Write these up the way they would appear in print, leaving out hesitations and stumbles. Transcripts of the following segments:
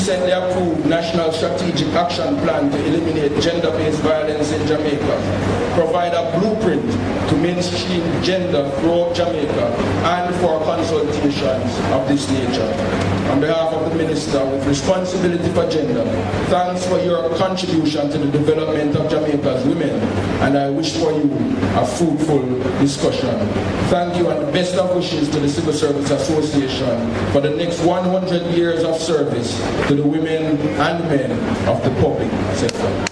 recently approved National Strategic Action Plan to eliminate gender-based violence in Jamaica, provide a blueprint to mainstream gender throughout Jamaica, and for consultations of this nature. On behalf of the Minister with responsibility for gender, thanks for your contribution to the development of Jamaica's women, and I wish for you a fruitful discussion. Thank you, and the best of wishes to the Civil Service Association for the next 100 years of service to the women and men of the public sector.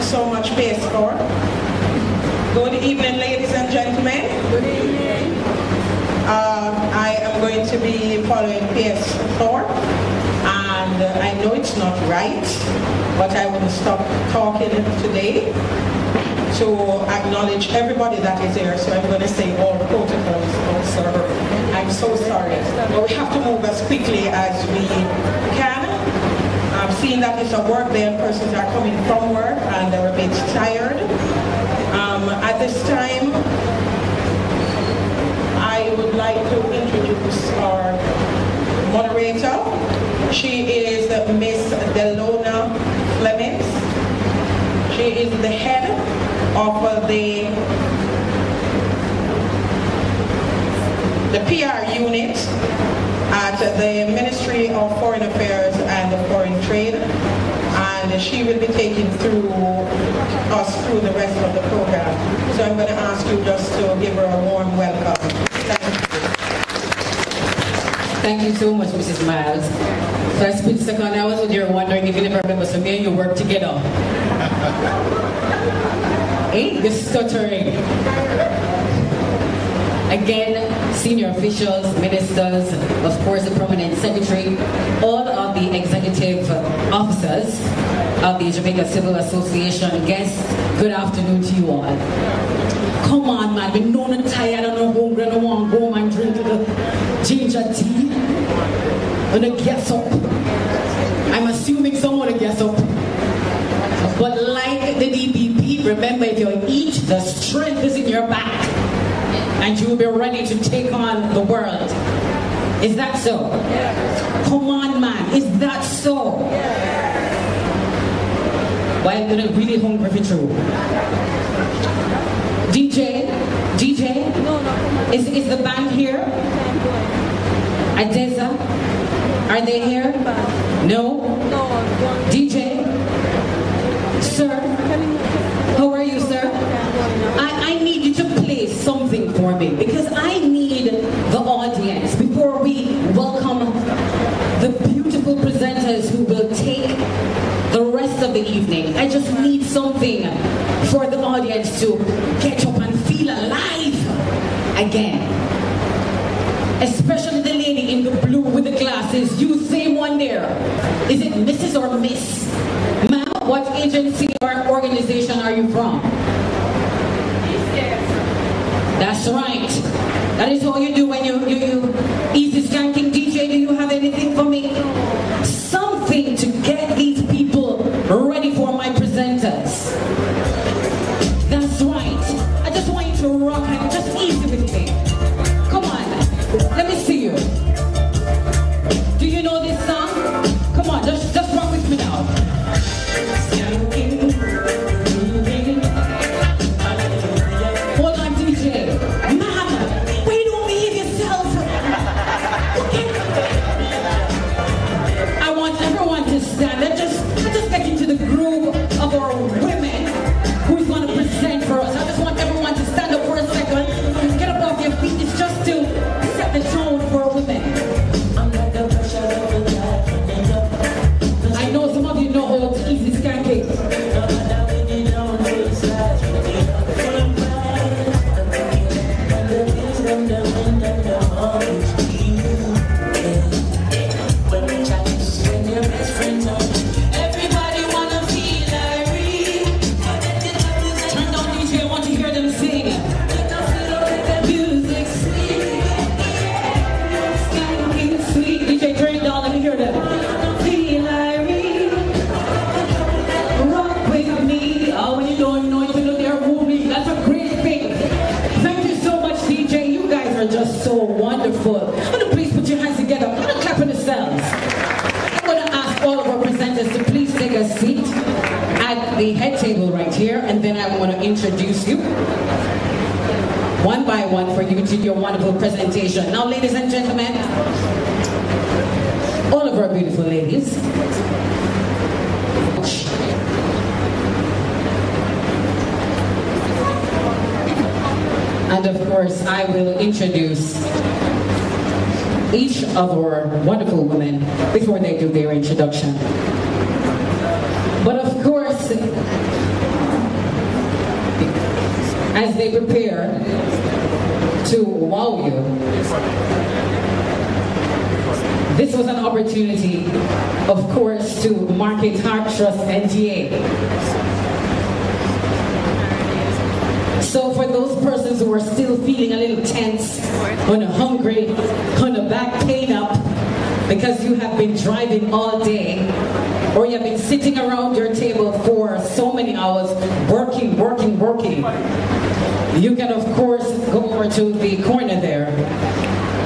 So much, PS4. Good evening, ladies and gentlemen. Good evening. I am going to be following PS4, and I know it's not right, but I will stop talking today to acknowledge everybody that is here. So I'm going to say all protocols also. I'm so sorry, but we have to move as quickly as we can. Seeing that it's a work day and persons are coming from work and they're a bit tired. At this time, I would like to introduce our moderator. She is Miss Delona Flemings. She is the head of the PR unit at the Ministry of Foreign Affairs and Foreign Trade, and she will be taking us through the rest of the program. So I'm going to ask you just to give her a warm welcome. Thank you so much, Mrs. Miles. So I spent a second, I was there wondering if you never remember, so me and you work together. Ain't this stuttering? Again, senior officials, ministers, of course the permanent secretary, all of the executive officers of the Jamaica Civil Association, guests, good afternoon to you all. Come on, man, we know not tired, I don't hungry, I don't want to go home and drink the ginger tea. And then get up. I'm assuming someone will get up. But like the DPP, remember, if you eat, the strength is in your back. And you will be ready to take on the world. Is that so? Yes. Come on, man. Is that so? Yes. Well, I'm really hungry for true. DJ? No. Is the band here? Adeza? Are they here? No? No. DJ? Sir? How are you, sir? I need you to play something for me because I need the audience before we welcome the beautiful presenters who will take the rest of the evening. I just need something for the audience to get up and feel alive again. Especially the lady in the blue with the glasses. You same one there. Is it Mrs. or Miss? Ma'am, what agency or organization are you from? That's right. That is all you do when you easy skanking. DJ, do you have anything for me? Something to get these people ready for my presenters. That's right. I just want you to rock and just easy with me. Come on. Let me see you. Do you know this song? Come on, just rock with me now. Hold on, DJ. Man, why you don't behave yourself? Okay. the head table right here, and then I want to introduce you one by one for you to do your wonderful presentation. Now, ladies and gentlemen, all of our beautiful ladies, and of course, I will introduce each of our wonderful women before they do their introduction. But of course, as they prepare to wow you, this was an opportunity, of course, to market Heart Trust NTA. So for those persons who are still feeling a little tense, kind of hungry, kind of back pain up, because you have been driving all day, or you have been sitting around your table for so many hours, working, you can of course go over to the corner there.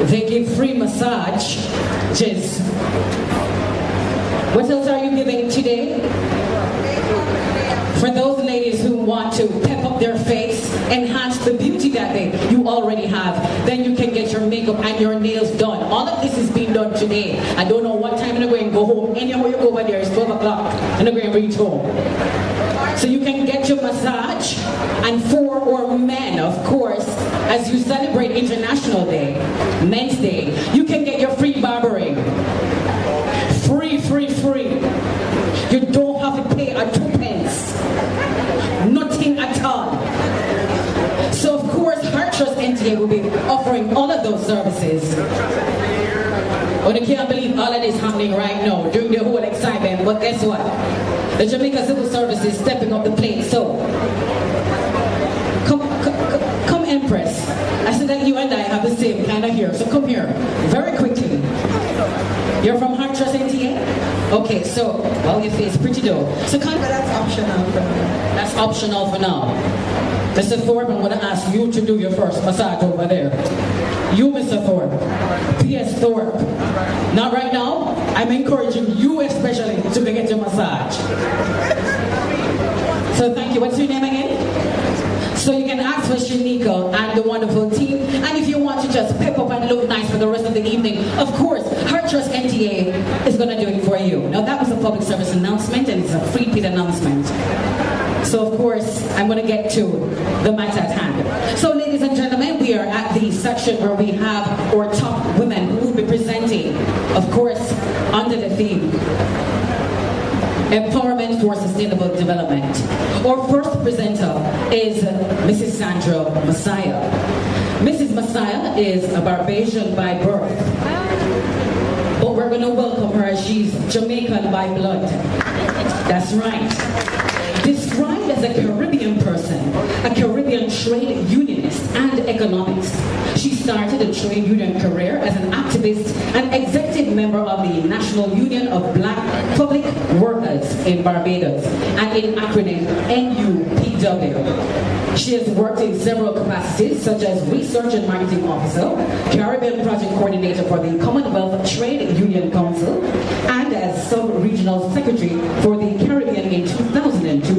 They give free massages. What else are you giving today? For those ladies who want to pep up their face, enhance the beauty that you already have, then you can get your makeup and your nails done. All of this is being done today. I don't know what time you're going to go home. Anywhere you go over there, it's 12 o'clock and you're going to reach home. So you can get your massage. And for our men, of course, as you celebrate International Day, Men's Day, you can get your free barbering. Free. You don't have to pay a 2 pence. Nothing at all. So of course, Heart Trust NTA will be offering all of those services. But I can't believe all of this happening right now during the whole excitement. But guess what? The Jamaica Civil Service is stepping up the plate. So come Empress. I said that you and I have the same kind of hair. So come here, very quickly. You're from Heart Trust NTA? Okay, so, well, your face pretty though. So but that's optional for now. That's optional for now. Mr. Thorpe, I'm going to ask you to do your first massage over there. You, Mr. Thorpe. P.S. Thorpe. Not right now. I'm encouraging you especially to get your massage. So thank you. What's your name again? So you can ask for Shanika and the wonderful team. And if you want to just pep up and look nice for the rest of the evening, of course, Heart Trust NTA is going to do it for you. Now that was a public service announcement, and it's a free paid announcement. So of course, I'm going to get to the matter at hand. So ladies and gentlemen, we are at the section where we have our top women who will be presenting, of course, under the theme, Empowerment for Sustainable Development. Our first presenter is Mrs. Sandra Messiah. Mrs. Messiah is a Barbadian by birth, but we're going to welcome her as she's Jamaican by blood. That's right. Described as a Caribbean person, a Caribbean trade unionist and economist, she started a trade union career as an activist and executive member of the National Union of Black Public Workers in Barbados, and in acronym NUPW. She has worked in several capacities, such as Research and Marketing Officer, Caribbean Project Coordinator for the Commonwealth Trade Union Council, and as Sub-Regional Secretary for the Caribbean in 2002,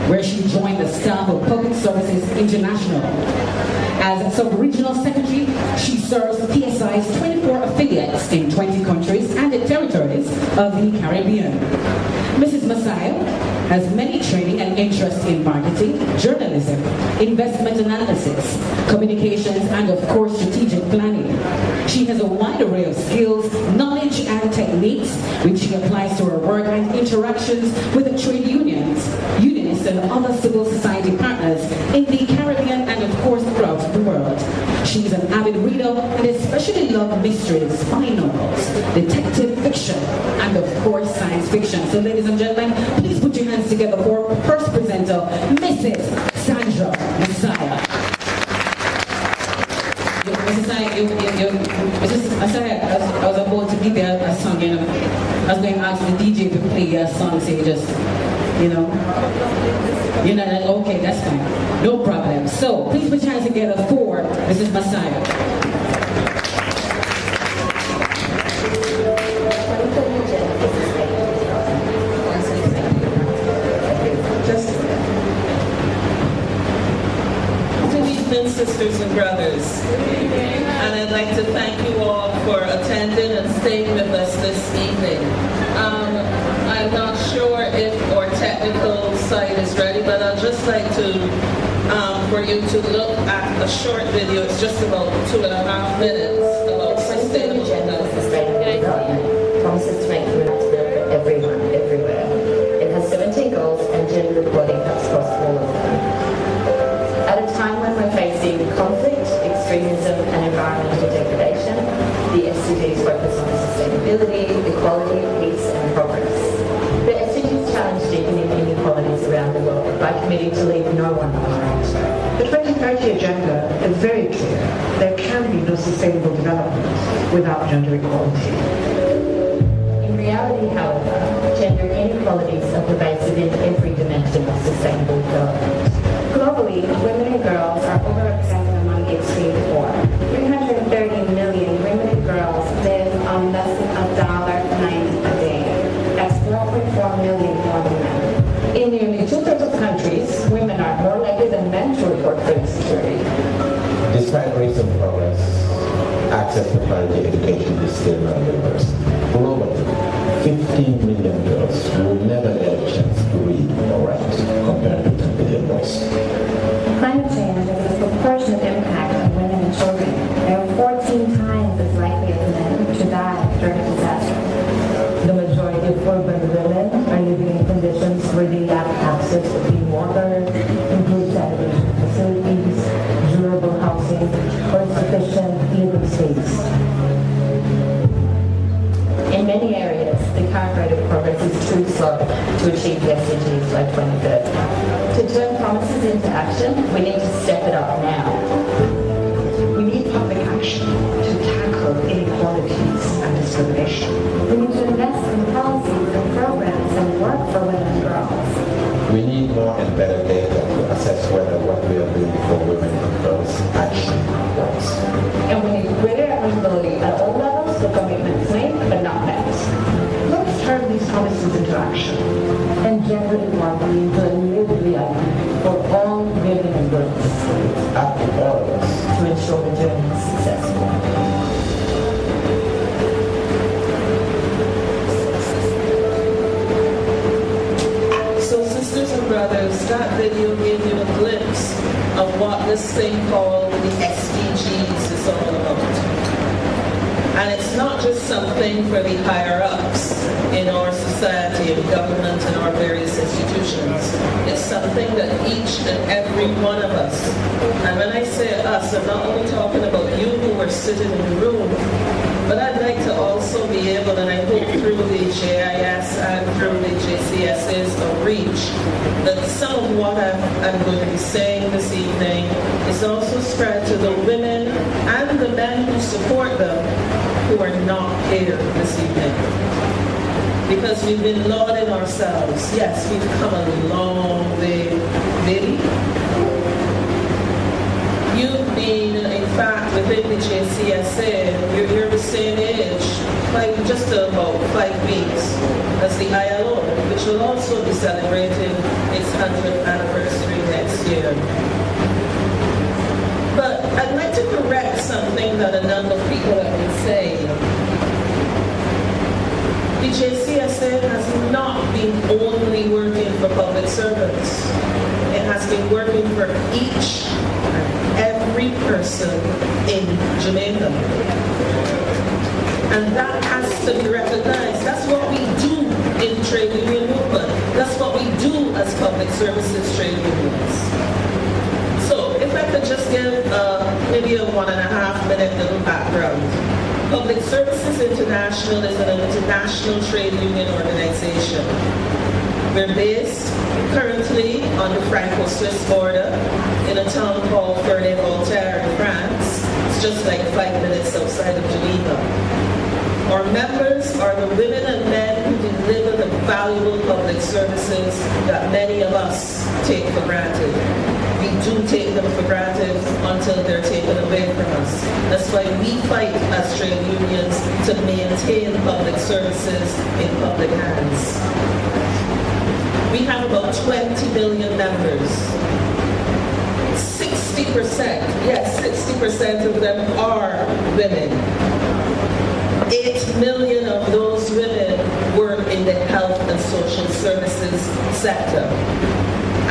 where she joined the staff of Public Services International. As Sub-Regional Secretary, she serves PSI's 24 affiliates in 20 countries and the territories of the Caribbean. Mrs. Messiah has many training and interests in marketing, journalism, investment analysis, communications, and of course strategic planning. She has a wide array of skills, knowledge, and techniques which she applies to her work and interactions with the trade unions, unionists, and other civil society partners in the Caribbean and of course throughout the world. She is an avid reader and especially loves mysteries, spy novels, detective fiction, and of course science fiction. So ladies and gentlemen, please put your hands together for our first presenter, Mrs. Sandra Messiah. Mrs. Messiah, I was about to give you a song, you know. I was going to ask the DJ to play a song, so you just, you know. You're not like, okay, that's fine. No problem. So, please put your hands together for Mrs. Messiah. Just sisters and brothers. And I'd like to thank you all for attending and staying with us this evening. I'm not sure if our technical side is ready, but I'd just like to, for you to look at a short video. It's just about 2.5 minutes about sustainable development. Promises to make human rights better for everyone, everywhere. It has 17 goals and gender reporting cuts across all of them. At a time when we're facing conflict, extremism and environmental degradation, the SDGs focus on sustainability, equality, peace and progress. The SDGs challenge deepening inequalities around the world by committing to leave no one behind. The 2030 agenda is very clear. There can be no sustainable development without gender equality. In reality, however, gender inequalities are pervasive in every dimension of sustainable development. Globally, women and girls are overrepresented among the extreme poor. 330 million women and girls live on less than $1.90 a day. That's 4.4 million more than men. In nearly 2/3 of countries, women are more likely than men to report food insecurity. Despite recent progress, access to quality education is still not universal. Globally, 15 million girls will never get a chance to read or write compared to 10 million boys. Climate change has a disproportionate impact on women and children. They are 14 times as likely as men to die during a disaster. The majority of urban women are living in conditions where they lack access to clean water, improved sanitation facilities, durable housing, or sufficient living space. In many areas, the current rate of progress is too slow to achieve the SDGs by 2030. To turn promises into action, we need to step it up now. We need public action to tackle inequalities and discrimination. We need to invest in policies and programs and work for women and girls. We need more and better data to assess whether what we are doing for women and girls actually works. And we need greater accountability at all levels for commitments made but not met. Let's turn these promises into action and gender equality into a lived reality for all women and girls. Up to all of us to ensure the journey is successful. So sisters and brothers, that video gave you a glimpse of what this thing called the SDGs is all about. And it's not just something for the higher-ups in our society and government and our various institutions. It's something that each and every one of us, and when I say us, I'm not only talking about you who are sitting in the room, but I'd like to also be able, and I hope through the JIS and through the JCS's reach, that some of what I'm going to be saying this evening is also spread to the women and the men who support them who are not here this evening. Because we've been lauding ourselves. Yes, we've come a long way, baby. You've been, in fact, within the JCSA, you're the same age, just about 5 weeks, as the ILO, which will also be celebrating its 100th anniversary next year. But I'd like to correct something that a number of people have been saying. The JCSA has not been only working for public servants. It has been working for each and every person in Jamaica. And that has to be recognized. That's what we do in trade union movement. That's what we do as public services trade unions. So if I could just give maybe a 1.5 minute little background. Public Services International is an international trade union organization. We're based currently on the Franco-Swiss border in a town called Ferney-Voltaire in France. It's just like 5 minutes outside of Geneva. Our members are the women and men who deliver the valuable public services that many of us take for granted. We do take them for granted until they're taken away from us. That's why we fight as trade unions to maintain public services in public hands. We have about 20 million members. 60 60%, yes, 60% of them are women. 8 million of those women work in the health and social services sector.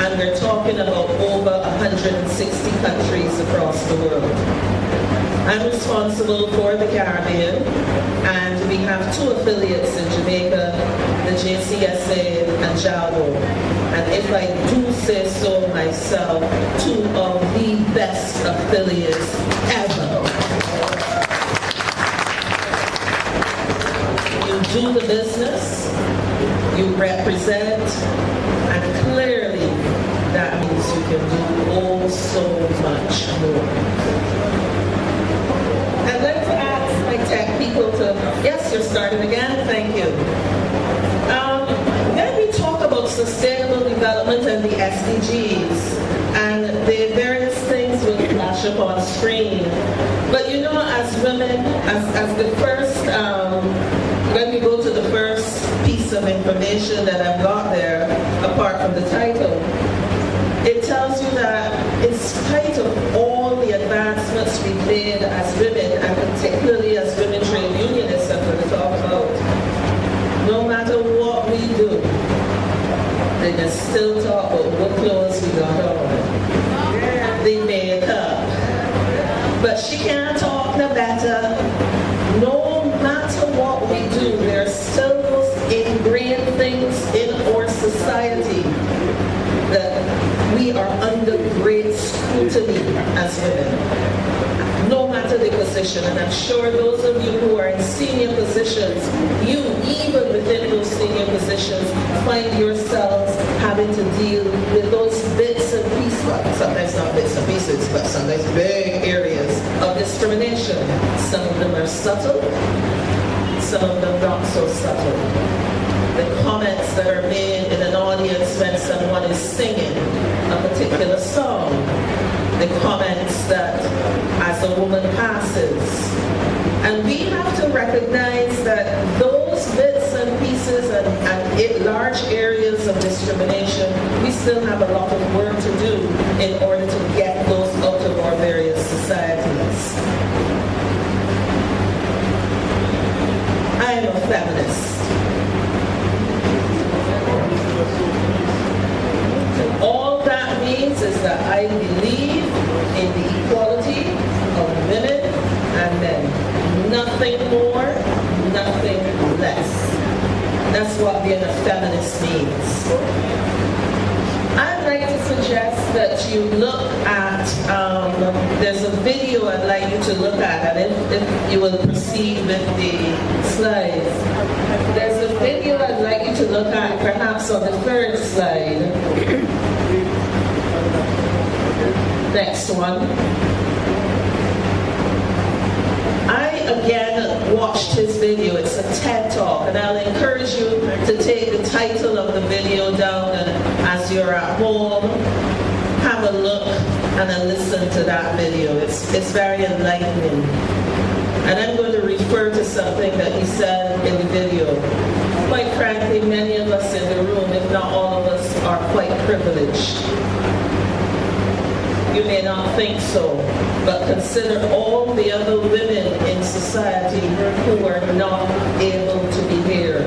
And we're talking about over 160 countries across the world. I'm responsible for the Caribbean, and we have 2 affiliates in Jamaica, the JCSA and JALO. And if I do say so myself, 2 of the best affiliates ever. You do the business, you represent, and clearly that means you can do oh so much more. I'd like to ask my tech people to, yes, you're starting again, thank you. Then we talk about sustainable development and the SDGs, and the various things will flash up on screen. But you know, as women, as the first, when we go to the first piece of information that I've got there, apart from the title, it tells you that in spite of all the advancements we've made as women, and particularly as women trade unionists, I'm going to talk about, no matter what we do, they can still talk about what clothes we got on, the makeup. But she can't talk no better. No matter what we do, there are still those ingrained things in our society that we are under great scrutiny as women, no matter the position. And I'm sure those of you who are in senior positions, you, even within those senior positions, find yourselves having to deal with those bits and pieces, well, sometimes not bits and pieces, but sometimes big areas of discrimination. Some of them are subtle, some of them not so subtle. The comments that are made in an audience when someone is singing a particular song, the comments that as a woman passes. And we have to recognize that those bits and pieces and large areas of discrimination, we still have a lot of work to do in order to get those out of our various societies. I am a feminist. All that means is that I believe in the equality of women and men. Nothing more, nothing less. That's what being a feminist means. I'd like to suggest that you look at, there's a video I'd like you to look at, and if you will proceed with the slides. There's a video I'd like you to look at, perhaps on the 3rd slide. Next one. I again watched his video. It's a TED Talk, and I'll encourage you to take the title of the video down, and as you're at home, have a look and a listen to that video. It's very enlightening. And I'm going to refer to something that he said in the video. Quite frankly, many of us in the room, if not all of us, are quite privileged. You may not think so, but consider all the other women in society who are not able to be here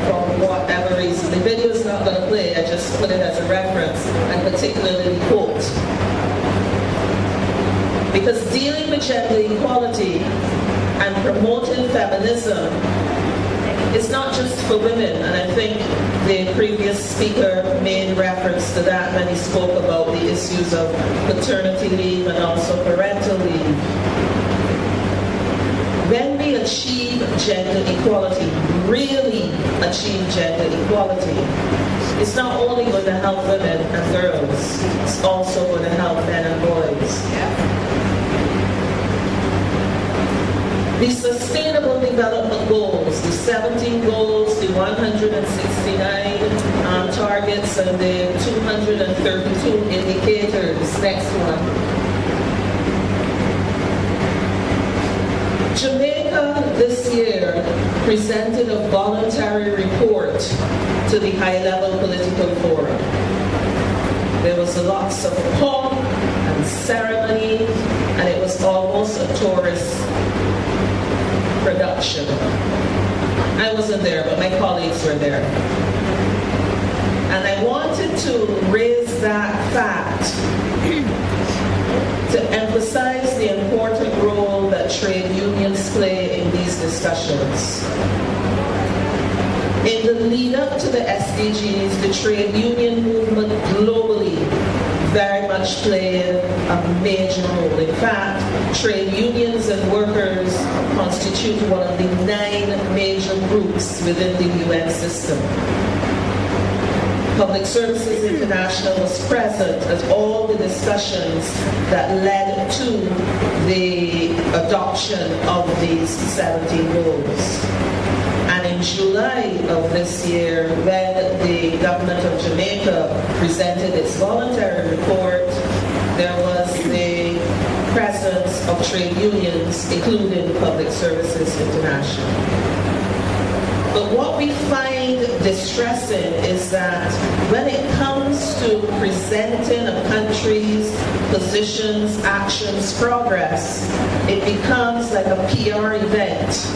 for whatever reason. The video is not going to play, I just put it as a reference, and particularly the quote. Because dealing with gender equality and promoting feminism, it's not just for women, and I think the previous speaker made reference to that when he spoke about the issues of paternity leave and also parental leave. When we achieve gender equality, really achieve gender equality, it's not only going to help women and girls, it's also going to help men and boys. The Sustainable Development Goals, the 17 goals, the 169 targets, and the 232 indicators. Next one. Jamaica this year presented a voluntary report to the high-level political forum. There was lots of pomp and ceremony, and it was almost a tourist production. I wasn't there, but my colleagues were there. And I wanted to raise that fact to emphasize the important role that trade unions play in these discussions. In the lead up to the SDGs, the trade union movement globally very much played a major role. In fact, trade unions and workers constitute one of the 9 major groups within the UN system. Public Services International was present at all the discussions that led to the adoption of these 17 goals. And in July of this year, when the government of Jamaica presented its voluntary report, there was the presence of trade unions, including Public Services International. But what we find distressing is that when it comes to presenting a country's positions, actions, progress, it becomes like a PR event.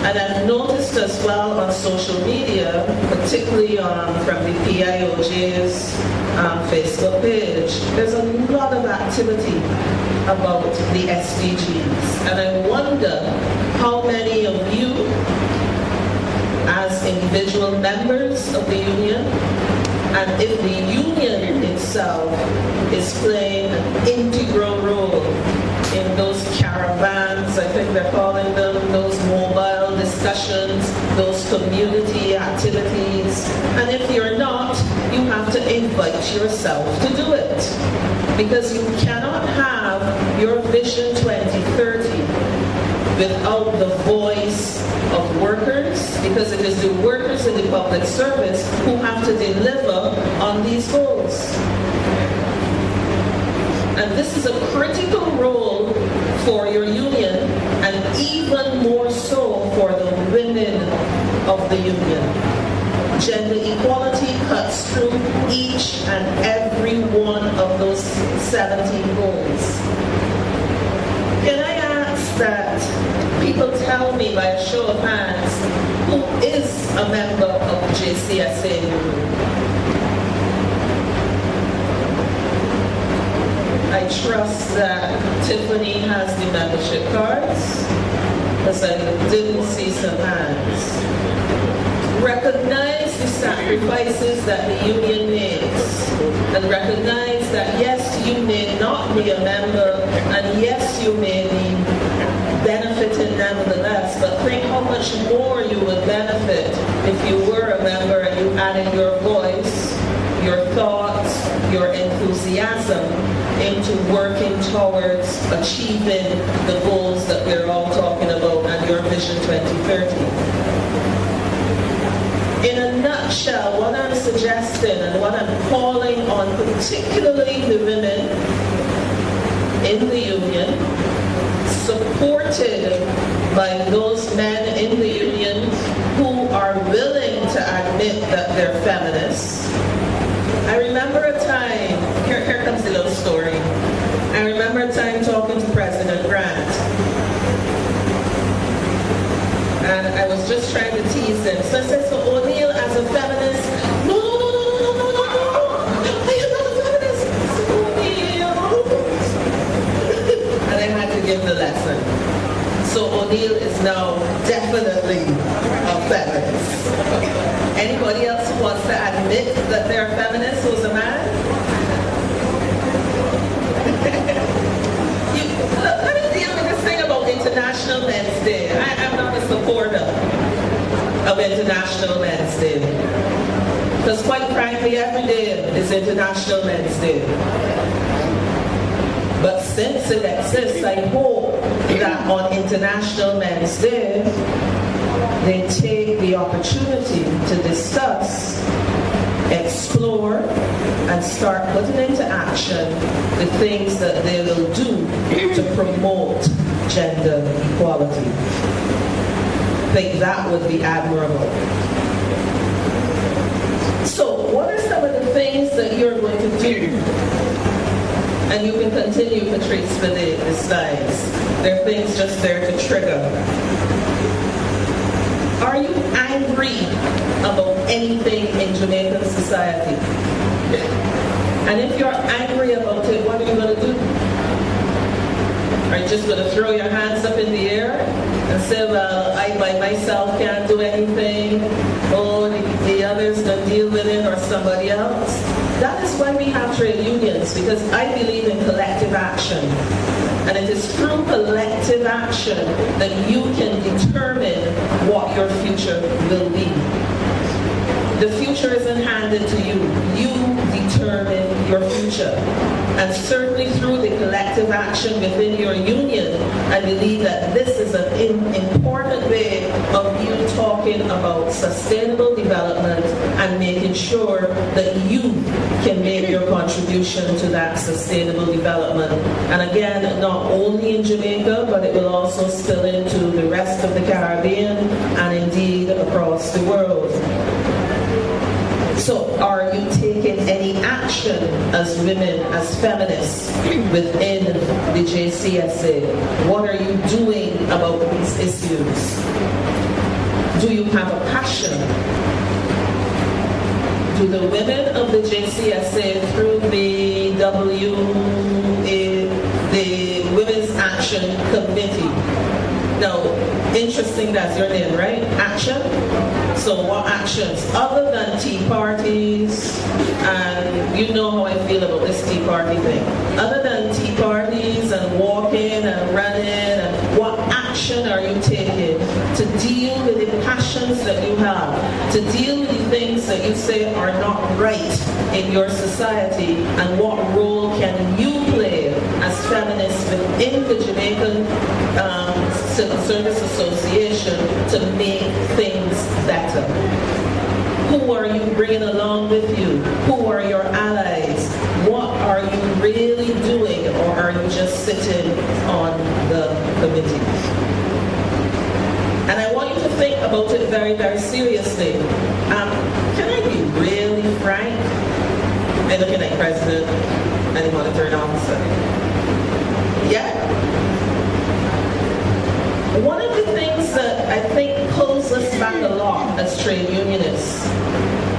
And I've noticed as well on social media, particularly from the PIOJ's Facebook page, there's a lot of activity about the SDGs. And I wonder how many of you, as individual members of the union, and if the union itself is playing an integral role in those caravans, I think they're calling them, those mobile discussions, those community activities. And if you're not, you have to invite yourself to do it. Because you cannot have your Vision 2030 without the voice of workers, because it is the workers in the public service who have to deliver on these goals. And this is a critical role for your union, and even more so for the women of the union. Gender equality cuts through each and every one of those 17 goals. Can I ask that people tell me by a show of hands who is a member of JCSA in the room? I trust that Tiffany has the membership cards, because I didn't see some hands. Recognize the sacrifices that the union makes, and recognize that yes, you may not be a member, and yes, you may be benefited nevertheless, but think how much more you would benefit if you were a member and you added your voice, your thoughts, your enthusiasm into working towards achieving the goals that we're all talking about and your Vision 2030. In a nutshell, what I'm suggesting and what I'm calling on particularly the women in the union, supported by those men in the union who are willing to admit that they're feminists. I remember a time, here comes the little story. I remember a time talking to President Grant. And I was just trying to tease him. So I said, so O'Neill as a feminist, no, I am not a feminist. So O'Neill. And I had to give the lesson. So O'Neill is now definitely a feminist. Anybody else who wants to admit that they're a feminist who's a man? Let me deal with this thing about International Men's Day. I am not a supporter of International Men's Day. Because quite frankly, every day is International Men's Day. But since it exists, I hope that on International Men's Day, they take the opportunity to discuss, explore, and start putting into action the things that they will do to promote gender equality. I think that would be admirable. So, what are some of the things that you're going to do And you can continue Patrice for the slides. There are things just there to trigger. Are you angry about anything in Jamaican society? And if you're angry about it, what are you going to do? Are you just going to throw your hands up in the air and say, well, I by myself can't do anything, oh, the others don't deal with it, or somebody else? That is why we have trade unions, because I believe in collective action. And it is through collective action that you can determine what your future will be. The future isn't handed to you. You determine your future. And certainly through the collective action within your union, I believe that this is an important way of you talking about sustainable development and making sure that you can make your contribution to that sustainable development. And again, not only in Jamaica, but it will also spill into the rest of the Caribbean and indeed across the world. So are you taking any action as women, as feminists within the JCSA? What are you doing about these issues? Do you have a passion? Do the women of the JCSA through the Women's Action Committee? Now, interesting, that's your name, right? Action? So what actions? Other than tea parties, and you know how I feel about this tea party thing. Other than tea parties and walking and running, and what action are you taking to deal with the passions that you have, to deal with the things that you say are not right in your society, and what role can you play as feminists within the Jamaican Civil Service Association to make things better? Who are you bringing along with you? Who are your allies? What are you really doing, or are you just sitting on the committee? And I want you to think about it very, very seriously. Can I be really frank? I'm looking at President and the monitoring officer. Yeah? One of the things that I think pulls us back a lot as trade unionists,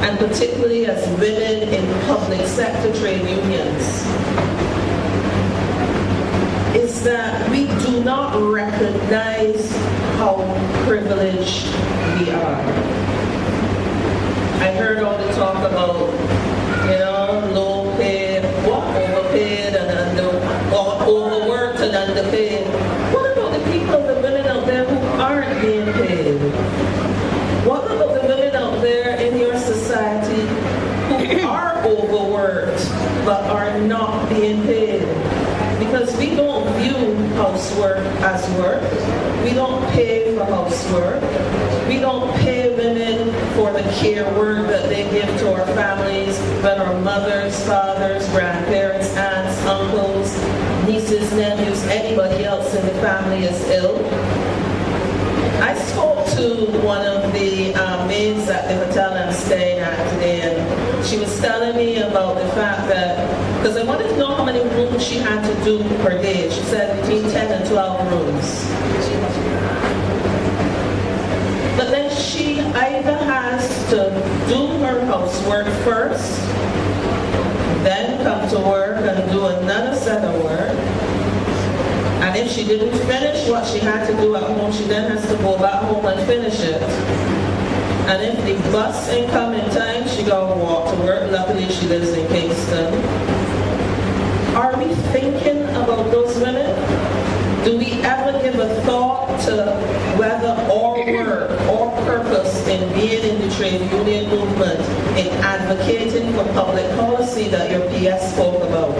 and particularly as women in public sector trade unions, is that we do not recognize how privileged we are. I heard all the talk about, low paid, overpaid, and overworked and underpaid. What about the people, the women out there who aren't being paid? What about the women out there in your society who are overworked but are not being paid? Because we don't view housework as work. We don't pay for housework. We don't pay women for the care work that they give to our families when our mothers, fathers, grandparents, aunts, uncles, nieces, nephews, anybody else in the family is ill. I spoke to one of the maids at the hotel I'm staying at today, and she was telling me about the fact that, because I wanted to know how many rooms she had to do per day. She said between 10 and 12 rooms. But then she either has to do her housework first, then come to work and do another set of work. And if she didn't finish what she had to do at home, she then has to go back home and finish it. And if the bus ain't come in time, she gotta walk to work. Luckily, she lives in Kingston. Are we thinking about those women? Do we ever give a thought to whether our work, our purpose in being in the trade union movement, in advocating for public policy that your PS spoke about?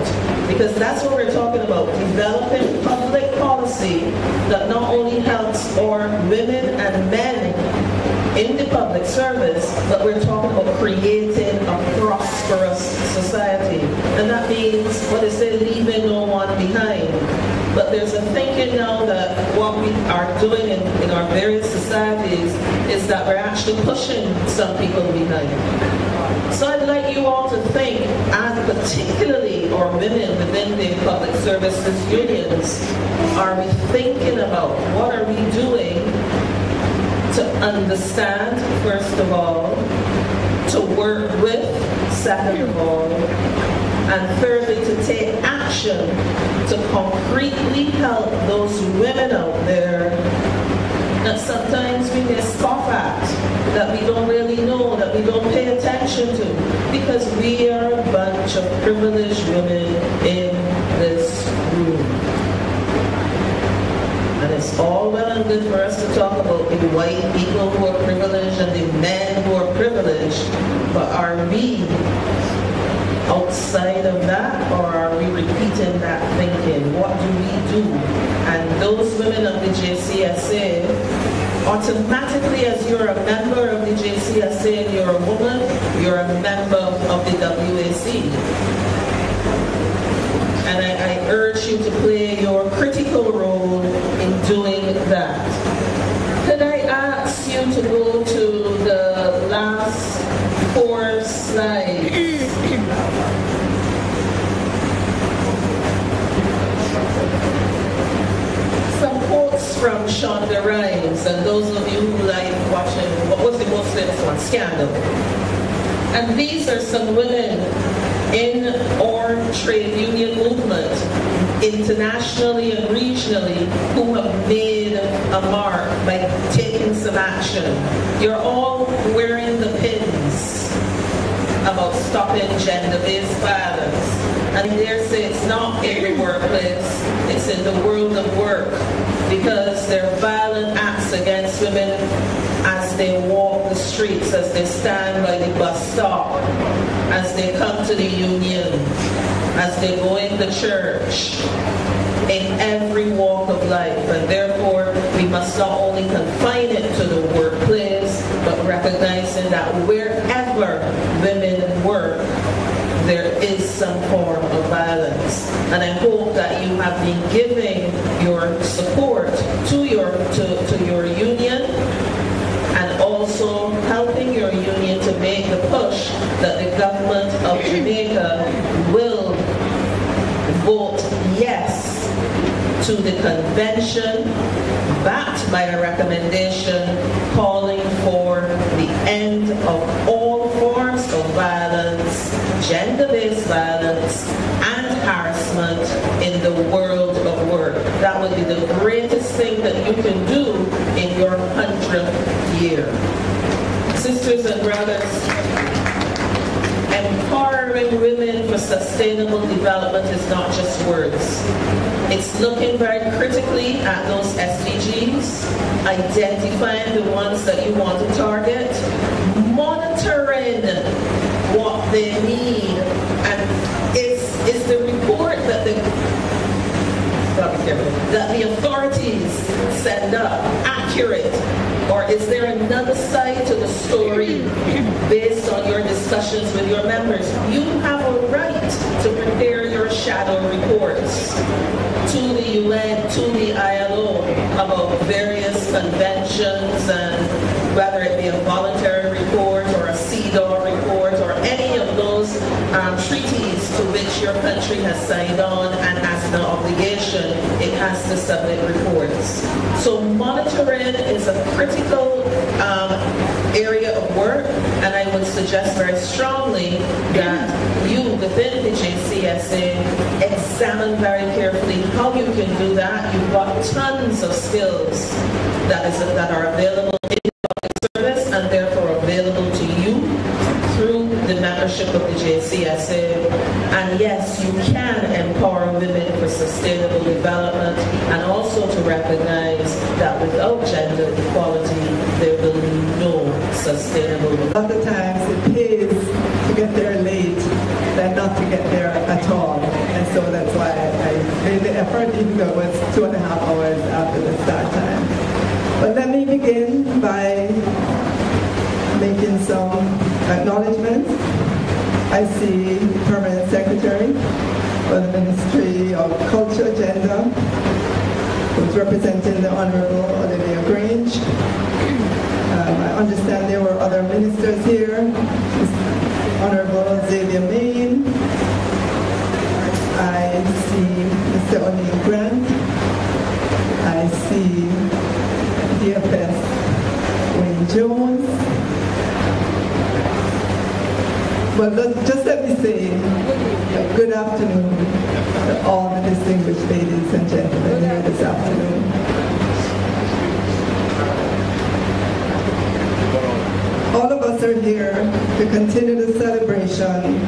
Because that's what we're talking about, developing public policy that not only helps our women and men in the public service, but we're talking about creating a prosperous society. And that means, what they say, leaving no one behind. But there's a thinking now that what we are doing in our various societies is that we're actually pushing some people behind. So I'd like you all to think, and particularly our women within the public services unions, are we thinking about what are we doing to understand, first of all, to work with, second of all, and thirdly, to take action to concretely help those women out there that sometimes we may scoff at, that we don't really know, that we don't pay attention to, because we are a bunch of privileged women in this room. And it's all well and good for us to talk about the white people who are privileged and the men who are privileged, but are we outside of that, or are we repeating that thinking? What do we do? And those women of the JCSA, automatically as you're a member of the JCSA and you're a woman, you're a member of the WAC. And I urge you to play your critical role in doing that. Could I ask you to go to the last 4 slides? Some quotes from Shonda Rhimes, and those of you who like watching, what was the most famous one? Scandal. And these are some women in our trade union movement, internationally and regionally, who have made a mark by taking some action. You're all wearing the pins about stopping gender-based violence. And I dare say it's not every workplace, it's in the world of work, because there are violent acts against women as they walk the streets, as they stand by the bus stop, as they come to the union, as they go in the church, in every walk of life. And therefore, we must not only confine it to the workplace, but recognizing that wherever women work, there is some form of violence. And I hope that you have been giving your support to your union, and also helping your union to make the push that the government of Jamaica will vote yes to the convention, backed by a recommendation calling for the end of all forms of violence, gender-based violence, and harassment in the world of work. That would be the greatest thing that you can do in your 100th year. Sisters and brothers, empowering women for sustainable development is not just words. It's looking very critically at those SDGs, identifying the ones that you want to target, monitoring what they need, and is the report that the authorities send up accurate, or is there another side to the story based on your discussions with your members? You have a right to prepare your shadow reports to the UN, to the ILO, about various conventions, and whether it be a voluntary report or a CEDAW report or any of those treaties to which your country has signed on and has an obligation, it has to submit reports. So monitoring is a critical area of work, and I would suggest very strongly that you within the JCSA examine very carefully how you can do that. You've got tons of skills that are available in public service and therefore available to you through the membership of the JCSA. And yes, you can empower women for sustainable development, and also to recognize that without gender equality, there will be no sustainable development. A lot of times it pays to get there late than not to get there at all. And so that's why I made the effort, even though it was 2.5 hours after the start time. But let me begin by making some acknowledgements. I see Permanent Secretary for the Ministry of Culture, Gender, who's representing the Honorable Olivia Grange. I understand there were other ministers here. Honorable Xavier Main, see Mr. O'Neill Grant. I see DFS Wayne Jones. But just let me say good afternoon to all the distinguished ladies and gentlemen here this afternoon. All of us are here to continue the celebration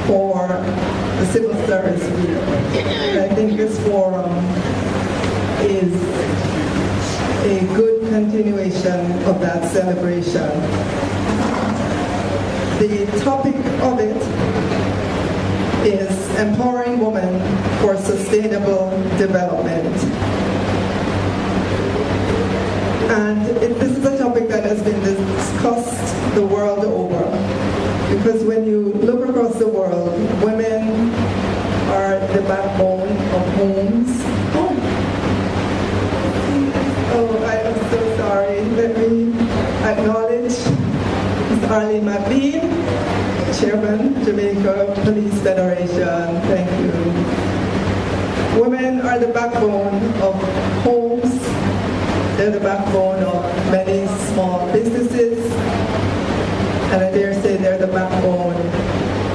for the Civil Service Week. And I think this forum is a good continuation of that celebration. The topic of it is empowering women for sustainable development. And this is a topic that has been discussed the world over. Because when you look across the world, women are the backbone of homes. Oh, I am so sorry. Let me acknowledge Ms. Arlene McBean, Chairman, Jamaica Police Federation. Thank you. Women are the backbone of homes. They're the backbone of many small businesses. And I dare say they're the backbone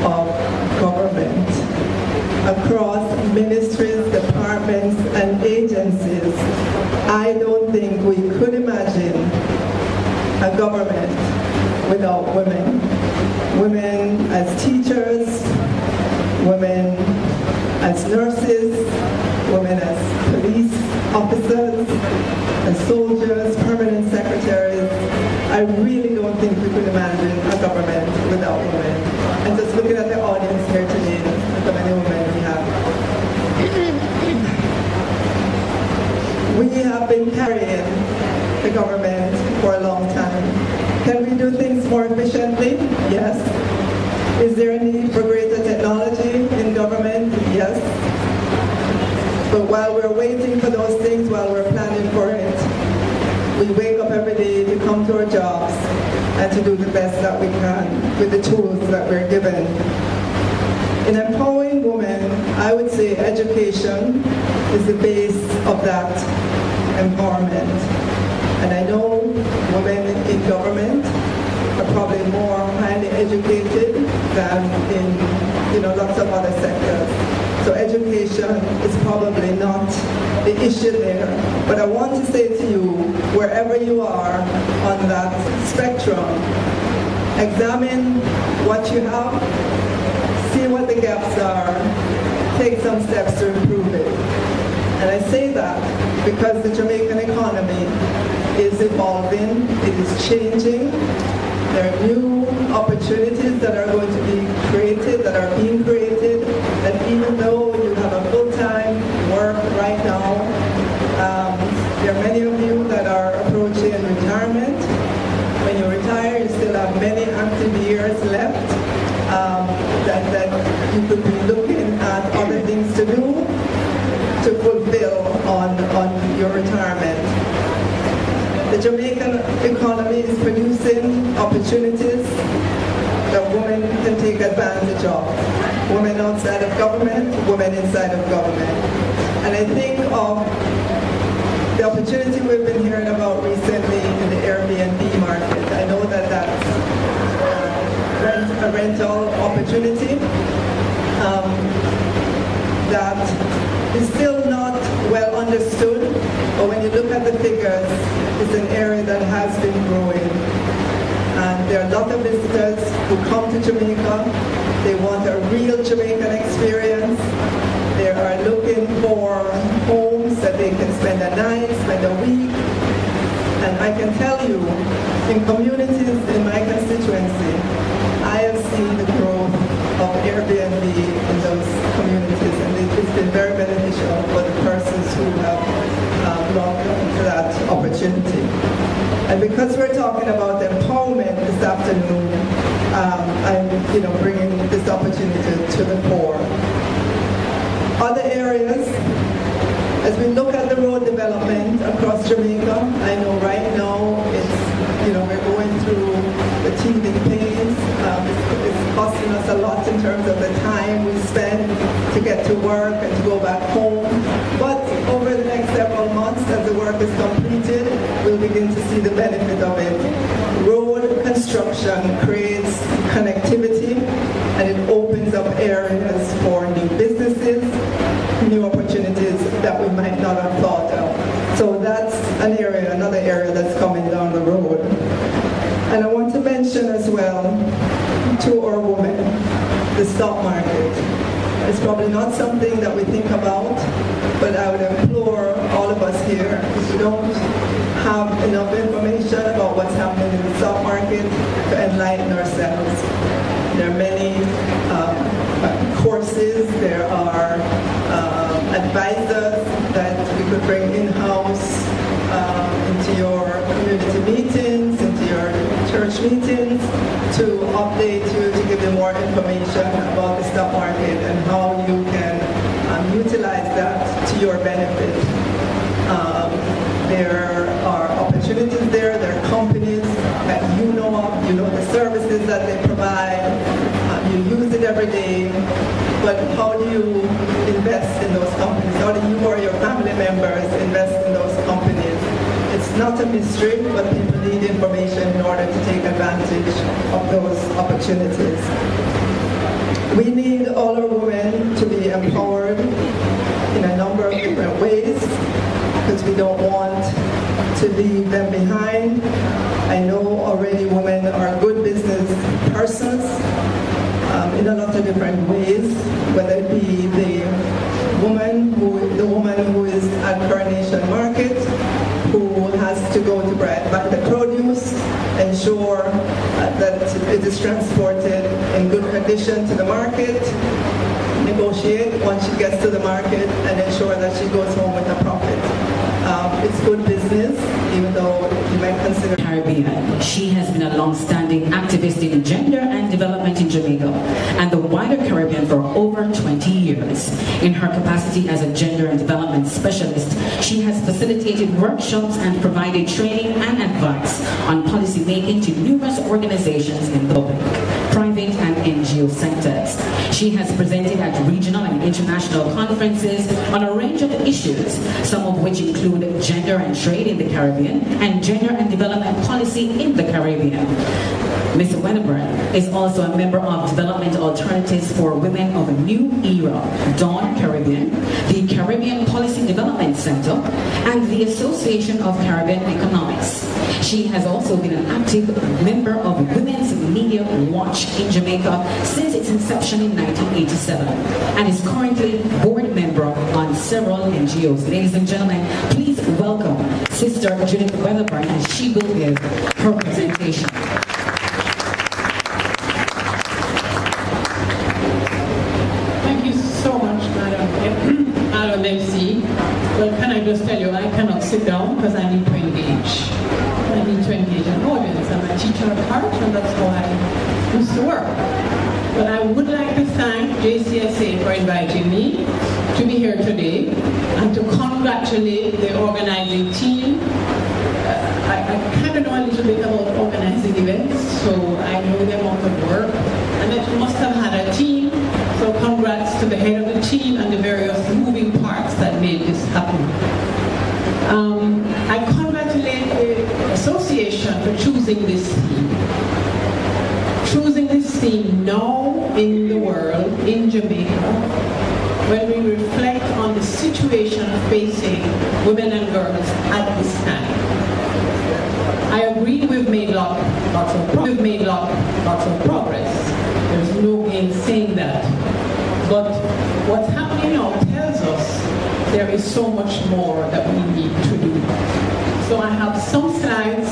of government. Across ministries, departments, and agencies, I don't think we could imagine a government without women. Women as teachers, women as nurses, women as police officers, as soldiers, permanent secretaries. I really don't think we could imagine a government without women. And just looking at the audience here today, look how many women we have. We have been carrying the government for a long time. Can we do things more efficiently? Yes. Is there a need for greater technology in government? Yes. But while we're waiting for those things, while we're planning for it, we wake up every day to come to our jobs and to do the best that we can with the tools that we're given. In empowering women, I would say education is the base of that empowerment. And I know women in government are probably more highly educated than in lots of other sectors. So education is probably not the issue there. But I want to say to you, wherever you are on that spectrum, examine what you have, see what the gaps are, take some steps to improve it. And I say that because the Jamaican economy is evolving, it is changing. There are new opportunities that are going to be created, that are being created, and even though you have a full-time work right now, there are many of you that are approaching retirement. When you retire, you still have many active years left that you could be looking at other things to do to fulfill on your retirement. The Jamaican economy is producing opportunities that women can take advantage of. Women outside of government, women inside of government. And I think of the opportunity we've been hearing about recently in the Airbnb market. I know that that's a rental opportunity that is still not well understood, but when you look at the figures, it's an area that has been growing. And there are a lot of visitors who come to Jamaica. They want a real Jamaican experience. They are looking for homes that they can spend a night, spend a week. And I can tell you, in communities in my constituency, I have seen the growth of Airbnb in those communities, and it's been very beneficial for the persons who have logged on to that opportunity. And because we're talking about empowerment this afternoon, I'm bringing this opportunity to the fore. Other areas, as we look at the road development across Jamaica, I know right now we're going through the teething pains. It's costing us a lot in terms of the time we spend to get get to work and to go back home. But over the next several months, as the work is completed, we'll begin to see the benefit of it. Road construction creates connectivity, and it opens up areas for new businesses, new opportunities that we might not have thought of. So that's an area, another area that's coming down the road. And I want to mention as well to our women, the stock market. It's probably not something that we think about, but I would implore all of us here, if we don't have enough information about what's happening in the stock market, to enlighten ourselves. There are many courses, there are advisors that we could bring in-house into your community meetings, into your church meetings, to update you, to give you more information about the stock market and how you can utilize that to your benefit. There are opportunities there are companies that you know of, you know the services that they provide, you use it every day, but how do you invest in those companies? How do you or your family members invest in those companies? It's not a mystery, but people need information in order to take advantage of those opportunities. We need all our women to be empowered in a number of different ways, because we don't want to leave them behind. I know already women are good business persons in a lot of different ways, whether it be the woman who is at Coronation Market, who has to go to buy the produce, ensure that it is transported in good condition to the market, negotiate once she gets to the market, and ensure that she goes home with a profit. It's good business, even though you might consider Caribbean. She has been a long-standing activist in gender and development in Jamaica and the wider Caribbean for over 20 years. In her capacity as a gender and development specialist, she has facilitated workshops and provided training and advice on policy making to numerous organizations in the public, private and NGO sectors. She has presented at regional and international conferences on a range of issues, some of which include gender and trade in the Caribbean and gender and development policy in the Caribbean. Ms. Wennerburn is also a member of Development Alternatives for Women of a New Era, Dawn Caribbean, the Caribbean Policy Development Center, and the Association of Caribbean Economics. She has also been an active member of Women's Media Watch in Jamaica since its inception in 1987, and is currently board member on several NGOs. Ladies and gentlemen, please welcome Sister Judith Wennerburn as she will give her presentation. Thank you so much, Madam MC. Well, can I just tell you, I cannot sit down because I need to engage. I need to engage an audience. I'm a teacher at heart, and that's how I used to work. But I would like to thank JCSA for inviting me to be here today and to congratulate the organizing team. I kind of know a little bit about organizing events, so I know the amount of work, and that you must have had a team. So congrats to the head of the team and the various moving parts that made this happen. I congratulate the association for choosing this theme. Choosing this theme now in the world, in Jamaica, when we reflect on the situation facing women and girls at this time. I agree we've made lots of progress. There's no saying that. But what's happening now tells us there is so much more that we need to do. So I have some slides,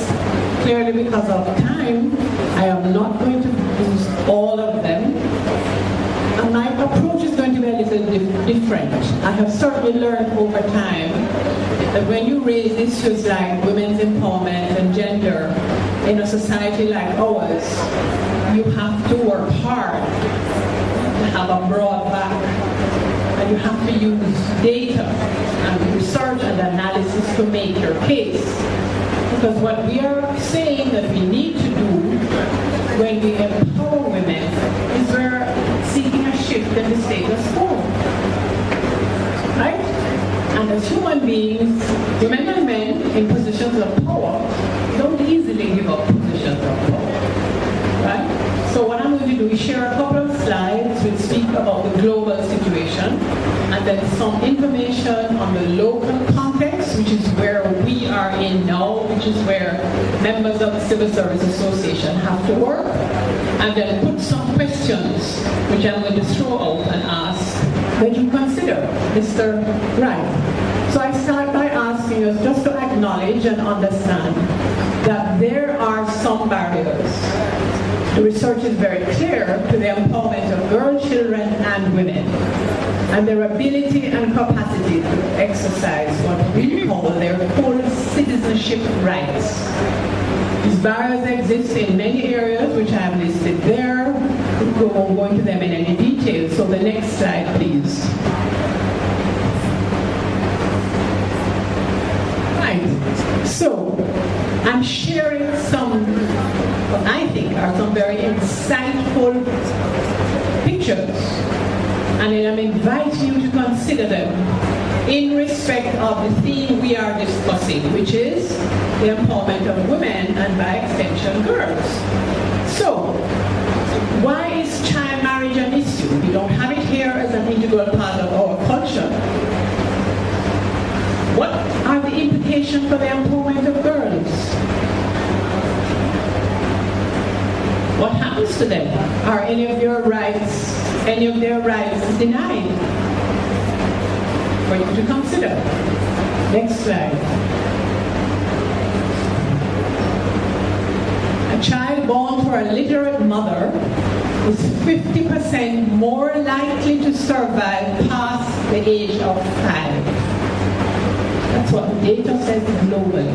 clearly because of time. I am not going to use all of them. And my approach is going to be a little different. I have certainly learned over time that when you raise issues like women's empowerment and gender in a society like ours, you have to work hard to have a broad back. And you have to use data and research and analysis to make your case. Because what we are saying that we need to do when we empower women is we're seeking a shift in the status quo. as human beings, women and men in positions of power don't easily give up positions of power. Right? So what I'm going to do is share a couple of slides which speak about the global situation, and then some information on the local context, which is where we are in now, which is where members of the Civil Service Association have to work, and then put some questions which I'm going to throw out and ask that you consider, Mr. Wright. So I start by asking us just to acknowledge and understand that there are some barriers. The research is very clear to the empowerment of girls, children, and women, and their ability and capacity to exercise what we call their full citizenship rights. These barriers exist in many areas, which I have listed there. We won't go into them in any detail, so the next slide, please. Right, so I'm sharing some, what I think are some very insightful pictures, and then I'm inviting you to consider them in respect of the theme we are discussing, which is the empowerment of women and by extension girls. So, why is child marriage an issue? We don't have it here as an integral part of our culture. What are the implications for the empowerment of girls? What happens to them? Are any of their rights denied? For you to consider. Next slide. A child born to a literate mother is 50% more likely to survive past the age of 5. That's what the data says globally.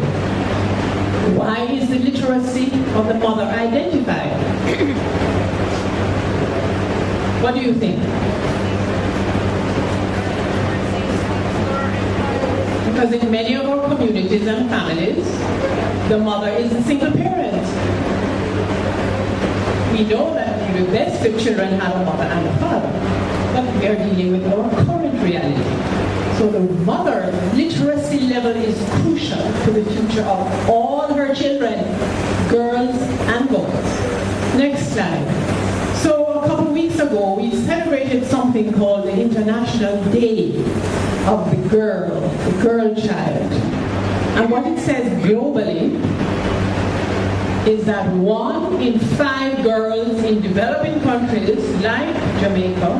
Why is the literacy of the mother identified? What do you think? Because in many of our communities and families, the mother is a single parent. We know that the best of children have a mother and a father, but we are dealing with our current reality. So the mother's literacy level is crucial to the future of all her children, girls and boys. Next slide. So a couple of weeks ago, we celebrated something called the International Day of the girl child. And what it says globally is that 1 in 5 girls in developing countries like Jamaica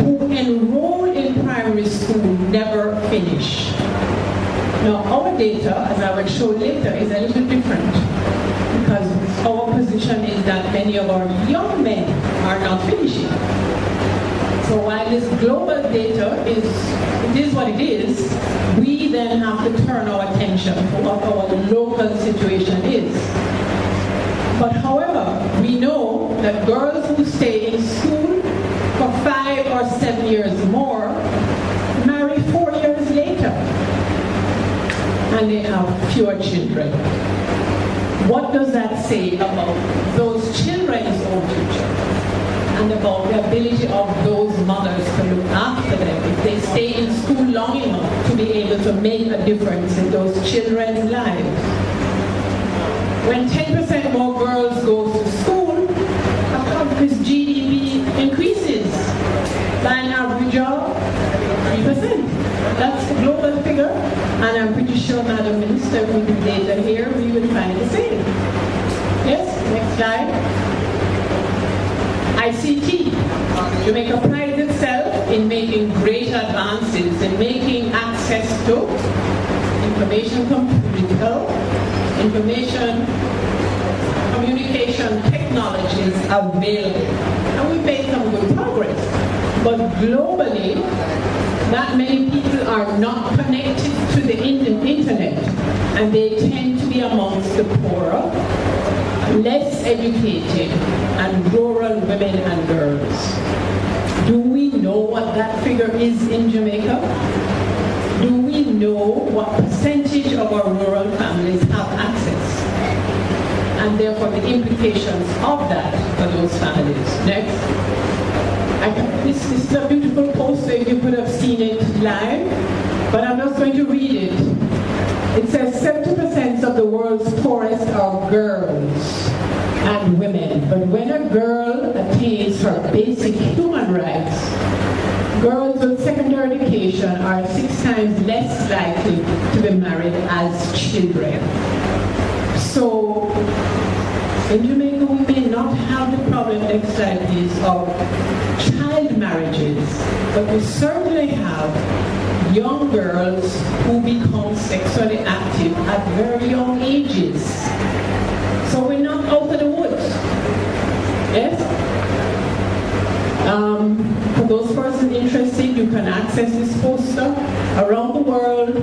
who enroll in primary school never finish. Now our data, as I will show later, is a little different because our position is that many of our young men are not finishing. So while this global data is what it is, we then have to turn our attention to what our local situation is. But however, we know that girls who stay in school for 5 or 7 years more marry 4 years later, and they have fewer children. What does that say about those children's own future? And about the ability of those mothers to look after them if they stay in school long enough to be able to make a difference in those children's lives. When 10% more girls go to school, a country's GDP increases by an average of 3%. That's the global figure, and I'm pretty sure, Madam Minister, with the data here, we will find the same. Yes, next slide. ICT. Jamaica prides itself in making great advances in making access to information communication technologies available. And we've made some good progress. But globally, not many people are not connected to the internet, and they tend to be amongst the poorer, less educated, and rural women and girls. Do we know what that figure is in Jamaica? Do we know what percentage of our rural families have access? And therefore the implications of that for those families. Next. This is a beautiful poster, if you could have seen it live. but I'm just going to read it. It says 70% of the world's poorest are girls and women. But when a girl attains her basic human rights, girls with secondary education are 6 times less likely to be married as children. So, in Jamaica, we may not have the problem next slide please of child marriages, but we certainly have young girls who become sexually active at very young ages. So we're not out of the woods. Yes? For those persons interested, you can access this poster. Around the world,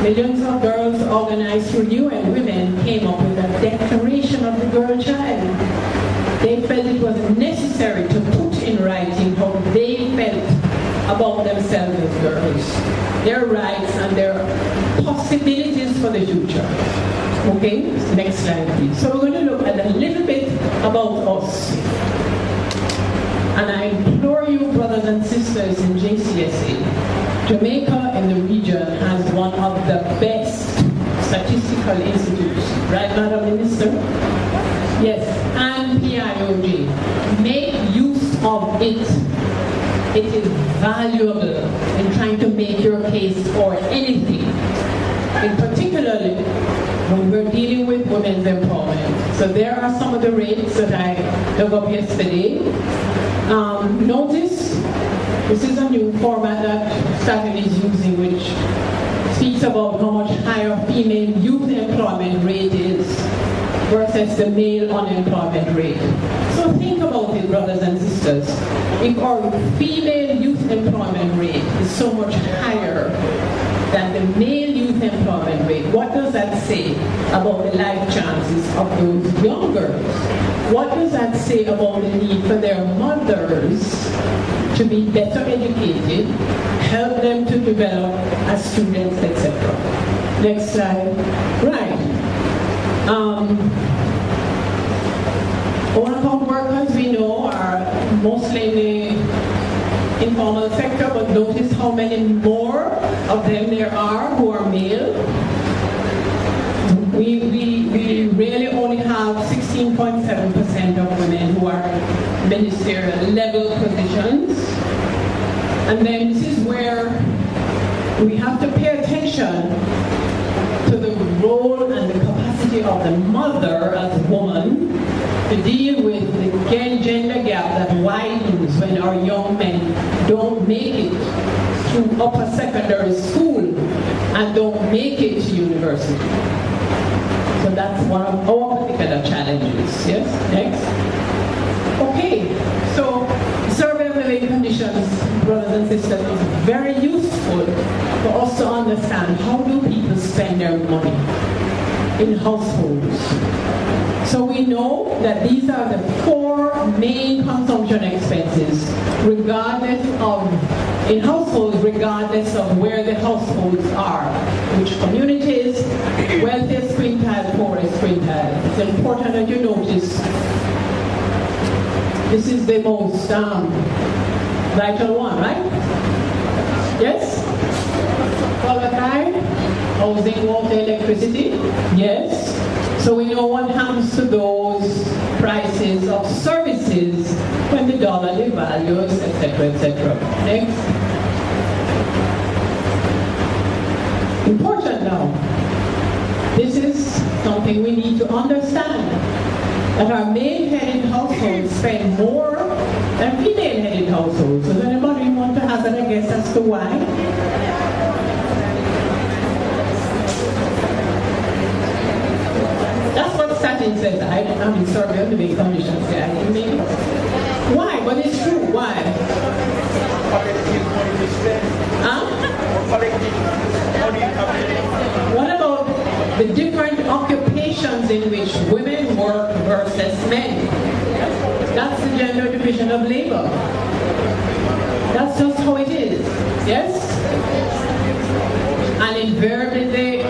millions of girls organized through UN Women came up with a declaration of the girl child. They felt it was necessary to put in writing how they felt about themselves as girls, their rights and their possibilities for the future. Okay, next slide please. So we're going to look at a little bit about us. And I implore you, brothers and sisters in JCSA, Jamaica in the region has one of the best statistical institutes. Right, Madam Minister? Yes, and PIOG. Make use of it. It is valuable in trying to make your case for anything. In particularly when we're dealing with women's empowerment. So there are some of the rates that I dug up yesterday. Notice, this is a new format that Stafford is using, which speaks about how much higher female youth employment rate is versus the male unemployment rate. So think about it, brothers and sisters. If our female youth employment rate is so much higher than the male youth employment rate, what does that say about the life chances of those young girls? What does that say about the need for their mothers to be better educated, help them to develop as students, etc.? Next slide. Right. On-account workers, we know, are mostly in the informal sector, but notice how many more of them there are who are male. We really only have 16.7% of women who are ministerial level positions. And then this is where we have to pay attention to the role and the capacity of the mother as a woman to deal with the gender gap that widens when our young men don't make it through upper secondary school and don't make it to university. So that's one of our particular challenges. Yes, next. Okay, so survey of living conditions, brothers and sisters, is very useful for us to understand how do people spend their money in households. So we know that these are the 4 main consumption expenses, regardless of, in households, regardless of where the households are, which communities, wealthiest quintile, poorest quintile. It's important that you notice this is the most vital one, right? Yes? Qualified? Housing, water, electricity? Yes. So we know what happens to those prices of services when the dollar devalues, etc., etc. Next. Important now. This is something we need to understand. That our male-headed households spend more than female-headed households. Does anybody want to hazard a guess as to why? That's what Satin says. I'm in survey of living conditions. Why? But it's true. Why? What about the different occupations in which women work versus men? That's the gender division of labor. That's just how it is. Yes? And invariably they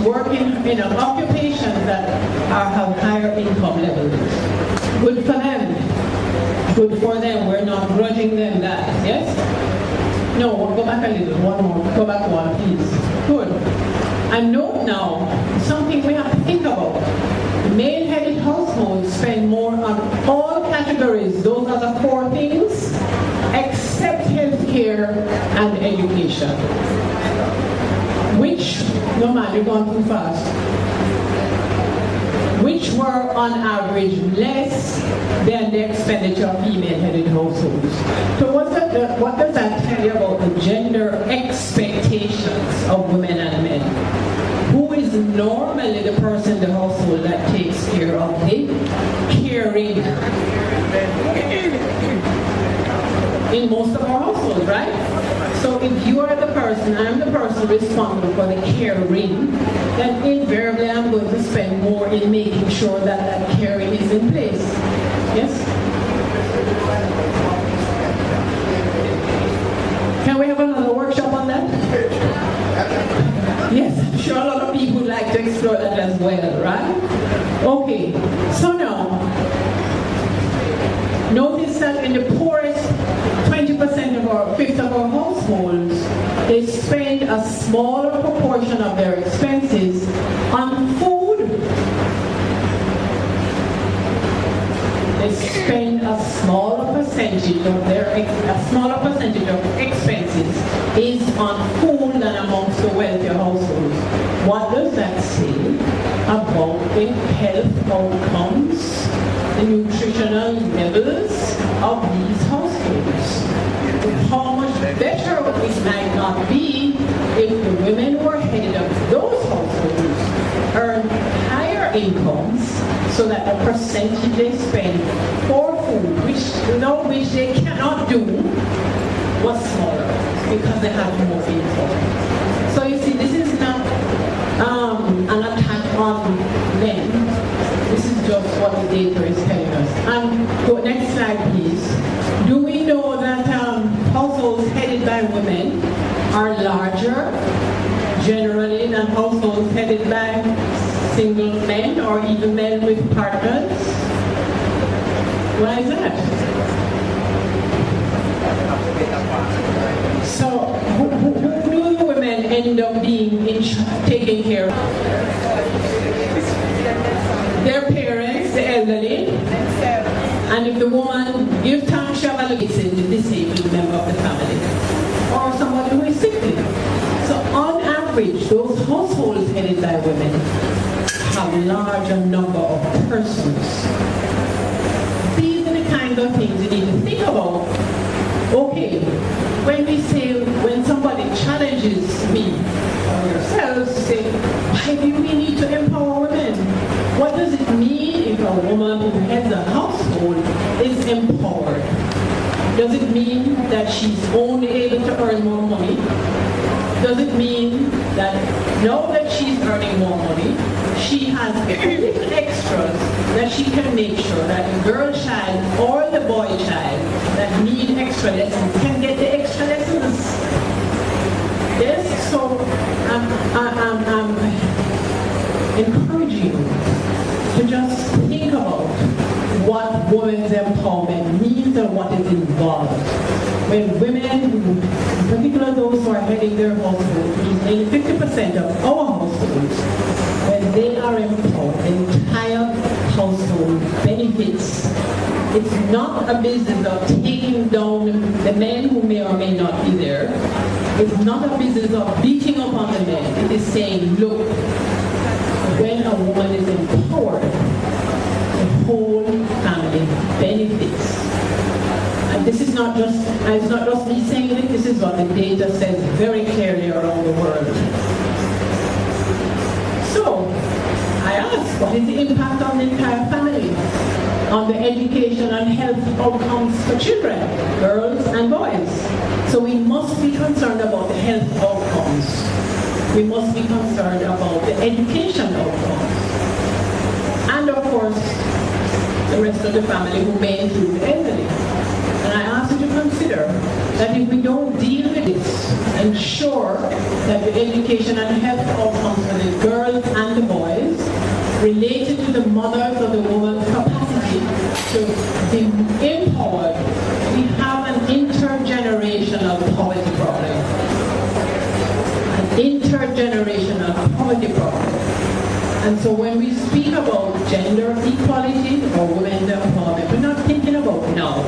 work in occupations that have higher income levels. Good for them. Good for them. We're not grudging them that. Yes? No, go back a little. One more. Go back one, please. Good. And note now, something we have to think about. Male-headed households spend more on all categories. Those are the 4 things, except healthcare and education. Which, no man, you're going too fast. Which were on average less than the expenditure of female-headed households. So what does that tell you about the gender expectations of women and men? Who is normally the person in the household that takes care of the caring? In most of our households, right? So if you are the person, I'm the person responsible for the caring, then invariably I'm going to spend more in making sure that that caring is in place. Yes? Can we have another workshop on that? Yes, I'm sure a lot of people would like to explore that as well, right? Okay, so now, notice that in the poorest 20% of our, fifth of our households, they spend a smaller proportion of their expenses on food. They spend a smaller percentage of expenses is on food than amongst the wealthier households. What does that say about the health outcomes, the nutritional levels of these households? How much better it might not be if the women who are headed up those households earn higher incomes so that the percentage they spend for food, without which they cannot do, was smaller because they have more income. So you see, this is not an attack on men. This is just what the data is telling us. And go next slide, please. Do we know that households headed by women are larger generally than households headed by single men or even men with partners? Why is that? So who do the women end up being taking care of? Their parents, the elderly, and if the woman gives time, she allocates it to the disabled member of the family or somebody who is sickly. So on average, those households headed by women have a larger number of persons. These are the kinds of things you need to think about. Okay, when somebody challenges me or yourselves, say, why do we need to empower women? What does it mean if a woman who heads a household is empowered? Does it mean that she's only able to earn more money? Does it mean that now that she's earning more money, she has little extras that she can make sure that the girl child or the boy child that need extra lessons can get the extra lessons? Yes, so I'm encouraging you to just think about what women's empowerment means and what is involved. When women, in particular those who are heading their households, which is nearly 50% of our households, when they are empowered, the entire household benefits. It's not a business of taking down the men who may or may not be there. It's not a business of beating up on the men. It is saying, look, when a woman is empowered, the whole family benefits. And this is not just, it's not just me saying it, this is what the data says very clearly around the world. So, I ask, what is the impact on the entire family? On the education and health outcomes for children, girls and boys. So we must be concerned about the health outcomes. We must be concerned about the education outcomes. And of course, the rest of the family who may include the elderly. And I ask you to consider that if we don't deal with this, ensure that the education and health outcomes for the girls and the boys related to the mothers or the woman's capacity to be empowered, we have an intergenerational poverty problem. intergenerational poverty problem. And so when we speak about gender equality or women's empowerment, we're not thinking about now.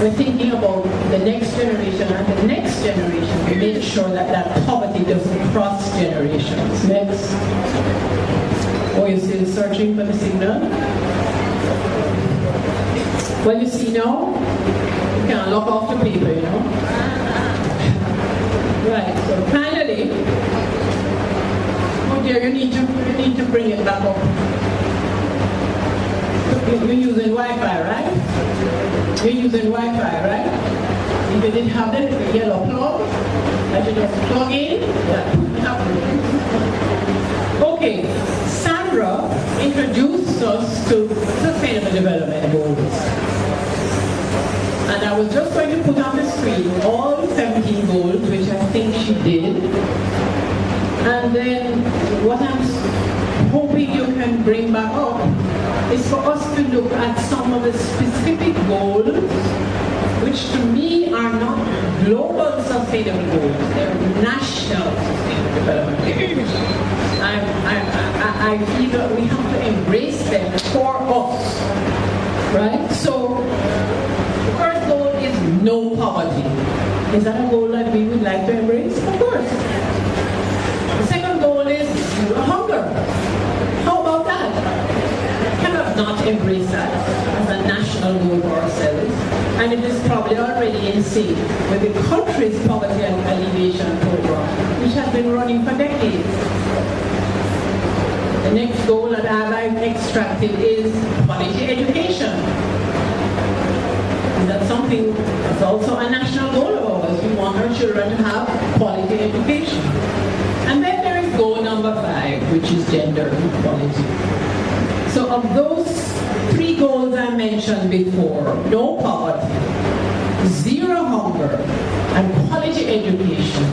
We're thinking about the next generation and the next generation to make sure that that poverty doesn't cross generations. Next. Oh, you're still searching for the signal? Well, you see now, you can't lock off the paper, you know. Right, so finally, oh dear, you need to bring it back up. You're using Wi-Fi, right? You're using Wi-Fi, right? If you didn't have the yellow plug, that you just plug in, that wouldn't happen. Okay, Sandra introduced us to Sustainable Development Goals. And I was just going to put on the screen all 17 goals, which I think she did. And then what I'm hoping you can bring back up is for us to look at some of the specific goals, which to me are not global sustainable goals, they're national sustainable development goals. I feel that we have to embrace them for us, right? So, the first goal is no poverty. Is that a goal that we would like to embrace? Of course. The second goal is zero hunger. How about that? We cannot not embrace that as a national goal for ourselves. And it is probably already in sync with the country's poverty and alleviation program, which has been running for decades. The next goal that I've extracted is quality education. Is that something that's also a national goal of ours? We want our children to have quality education. And then there is goal number 5, which is gender equality. So of those 3 goals I mentioned before, no poverty, zero hunger, and quality education,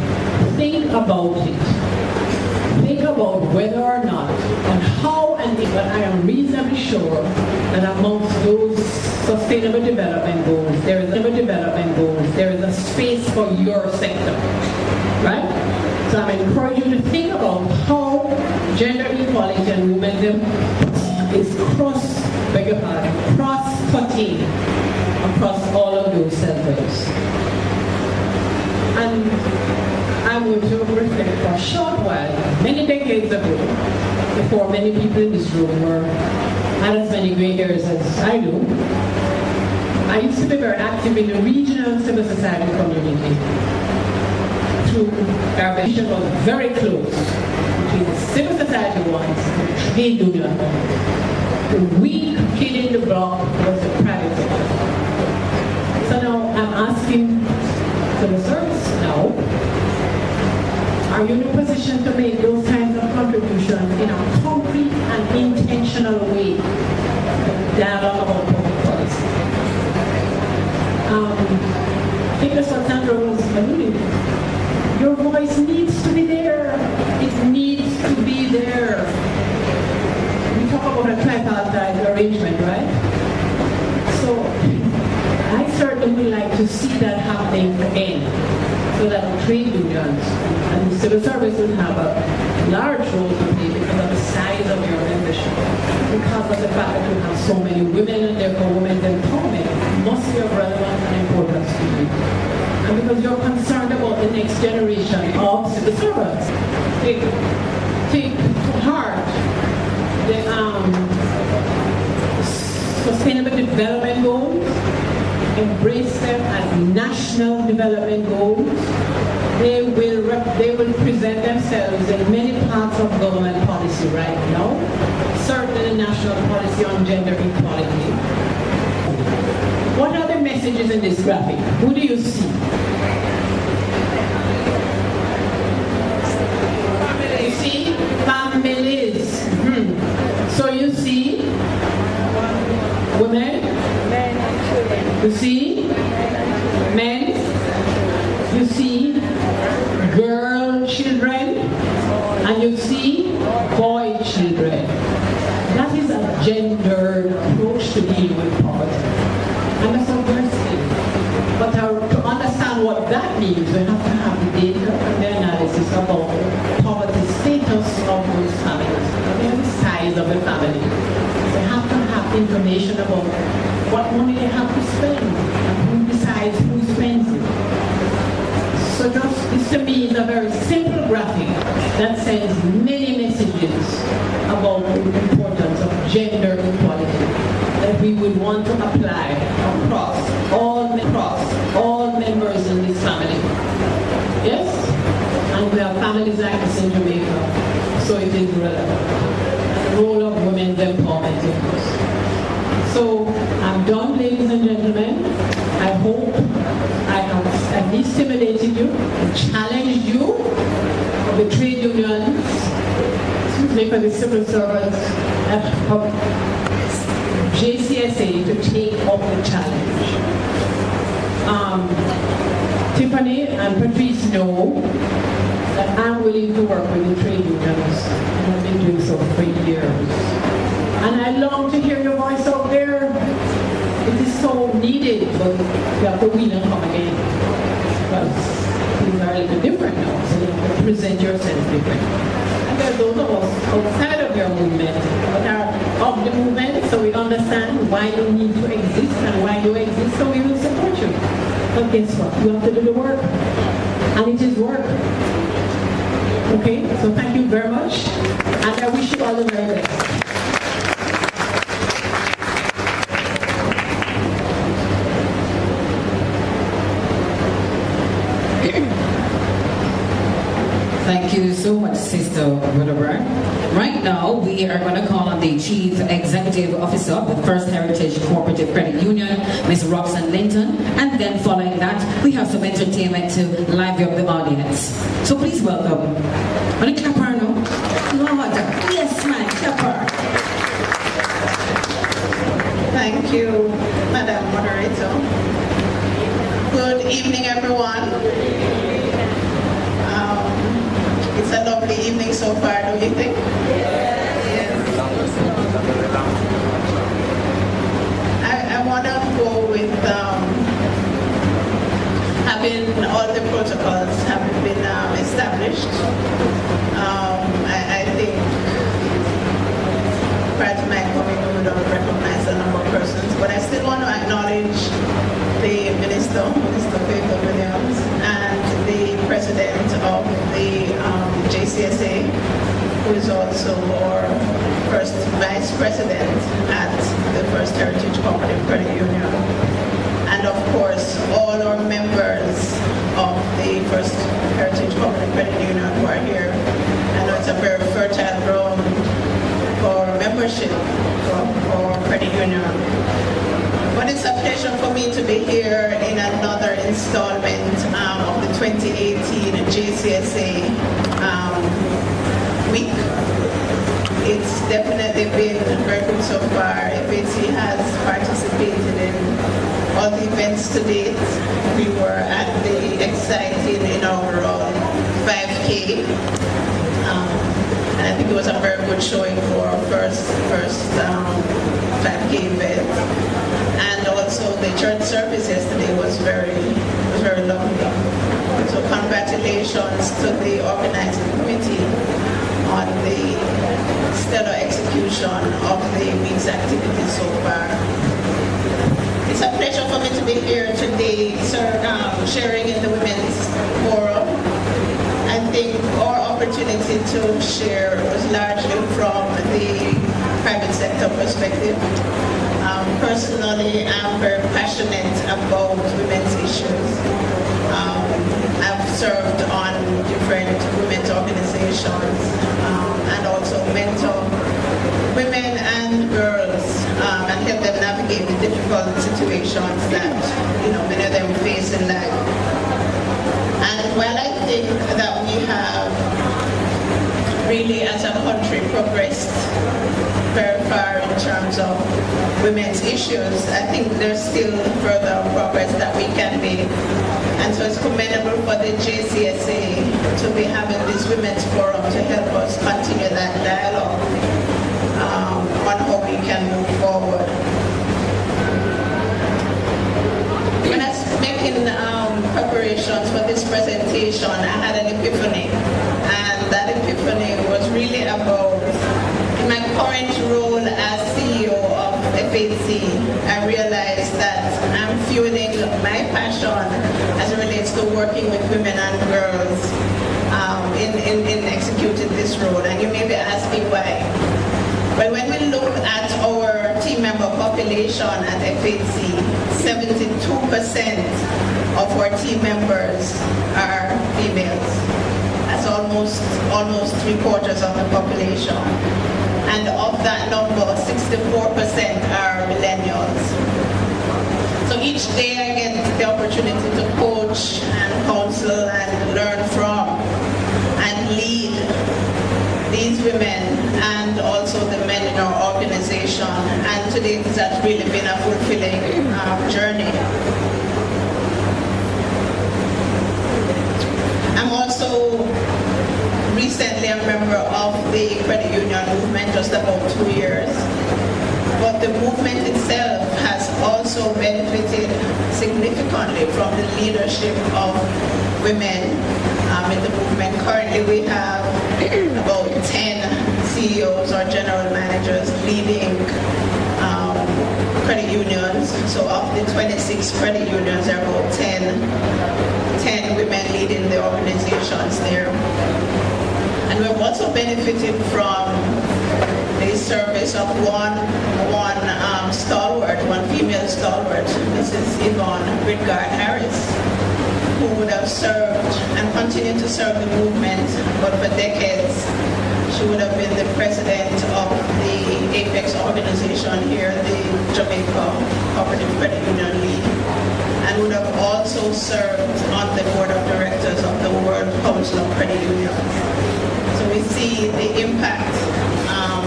think about it. Think about whether or not and how and if, but I am reasonably sure that amongst those sustainable development goals, there is a space for your sector, right? So I'm encouraging you to think about how gender equality and women is cross-cutting across all of those sectors. And I'm going to reflect for a short while, many decades ago, before many people in this room had as many gray hairs as I do. I used to be very active in the regional civil society community. Our vision was very close between the civil society ones and the trade union ones. The weak kid in the block was the private sector. So now I'm asking civil service now, are you in a position to make those kinds of contributions in a concrete and intentional way? Dialogue about public policy. I think that's what Sandra was alluding to. Your voice needs to be there. It needs to be there. We talk about a tripartite arrangement, right? So I certainly would like to see that happening again, so that trade unions and civil service will have a large role to play because of the size of your membership, because of the fact that you have so many women, and therefore women's empowerment must be of relevance and importance to you. And because you're concerned about the next generation of civil servants, take to heart the sustainable development goals, embrace them as national development goals. They will present themselves in many parts of government policy right now, certainly national policy on gender equality. What are the messages in this graphic? Who do you see? You see families. So you see women, men and children. you see men, you see girl children, and you see boy children. That is a gendered approach to dealing with poverty. And that's what we're saying. But to understand what that means, we have to have the data and the analysis about poverty Tiffany is a very simple graphic that sends many messages about the importance of gender equality that we would want to apply across all members in this family. Yes? And we have families like this in Jamaica, so it is relevant. The role of women's empowerment in this. So I'm done, ladies and gentlemen. I hope I have at least stimulated you, challenged you, the trade unions, for the civil servants of JCSA to take up the challenge. Tiffany and Patrice know that I'm willing to work with the trade unions, and I've been doing so for years. And I long to hear your voice out there. It is so needed, but you have to win and come again. Because things are a little different now, so you have to present yourself different. And there are those of us outside of your movement, but are of the movement, so we understand why you need to exist and why you exist, so we will support you. But guess what? You have to do the work. And it is work. Okay? So thank you very much. And I wish you all the very best. Thank you so much, Sister Wilbur. Right now, we are going to call on the Chief Executive Officer of the First Heritage Cooperative Credit Union, Ms. Roxanne Linton, and then following that, we have some entertainment to liven up the audience. So please welcome. Want to clap her now? Lord, yes, man, clap her. Thank you, Madam Moderator. Good evening, everyone. It's a lovely evening so far, don't you think? Yes. I want to go with having all the protocols having been established. I think prior to my coming, we would have recognized a number of persons, but I still want to acknowledge the Minister Faith Williams, and the President of the JCSA, who is also our first Vice President at the First Heritage Cooperative Credit Union, and of course all our members of the First Heritage Cooperative Credit Union who are here. I know it's a very fertile ground for membership for credit union. But it's a pleasure for me to be here in another installment of the 2018 JCSA week. It's definitely been very good so far. FAC has participated in all the events to date. We were at the exciting inaugural 5K. And I think it was a very good showing for our first 5K event. And also the church service yesterday was very lovely. So congratulations to the organizing committee on the stellar execution of the week's activities so far. It's a pleasure for me to be here today, sharing in the Women's Forum. I think our opportunity to share was largely from the private sector perspective. Personally, I'm very passionate about women's issues. I've served on different women's organizations and also mentor women and girls and help them navigate the difficult situations that many of them face in life. And while I think that we have really as a country progressed very far in terms of women's issues, I think there's still further progress that we can make. And so it's commendable for the JCSA to be having this women's forum to help us continue that dialogue on how we can move forward. When I was making preparations for this presentation, I had an epiphany. And that epiphany was really about, in my current role as CEO of FAC, I realized that I'm fueling my passion as it relates to working with women and girls population at FHC, 72% of our team members are females. That's almost 3/4 of the population. And of that number, 64% are millennials. So each day I get the opportunity to coach and counsel and learn from and lead these women and also the men in our organization. And today this has really been a fulfilling journey. I'm also recently a member of the credit union movement, just about 2 years. But the movement itself has also benefited significantly from the leadership of women in the movement. Currently we have about 10 CEOs or general managers leading credit unions. So of the 26 credit unions, there are about 10 women leading the organizations there. And we've also benefited from the service of one stalwart, one female stalwart, Mrs. Yvonne Bridgard Harris, who would have served and continued to serve the movement, but for decades. She would have been the president of the Apex organization here, the Jamaica Cooperative Credit Union League, and would have also served on the board of directors of the World Council of Credit Unions. So we see the impact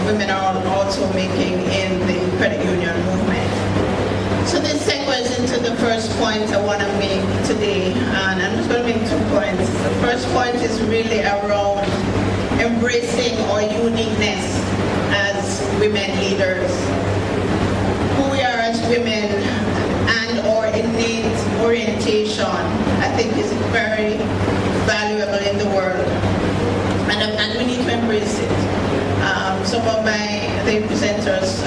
women are also making in the credit union movement. So this segues into the first point I want to make today, and I'm just going to make 2 points. The first point is really around embracing our uniqueness as women leaders. Who we are as women and our innate orientation, I think, is very valuable in the world, and we need to embrace it. Some of the presenters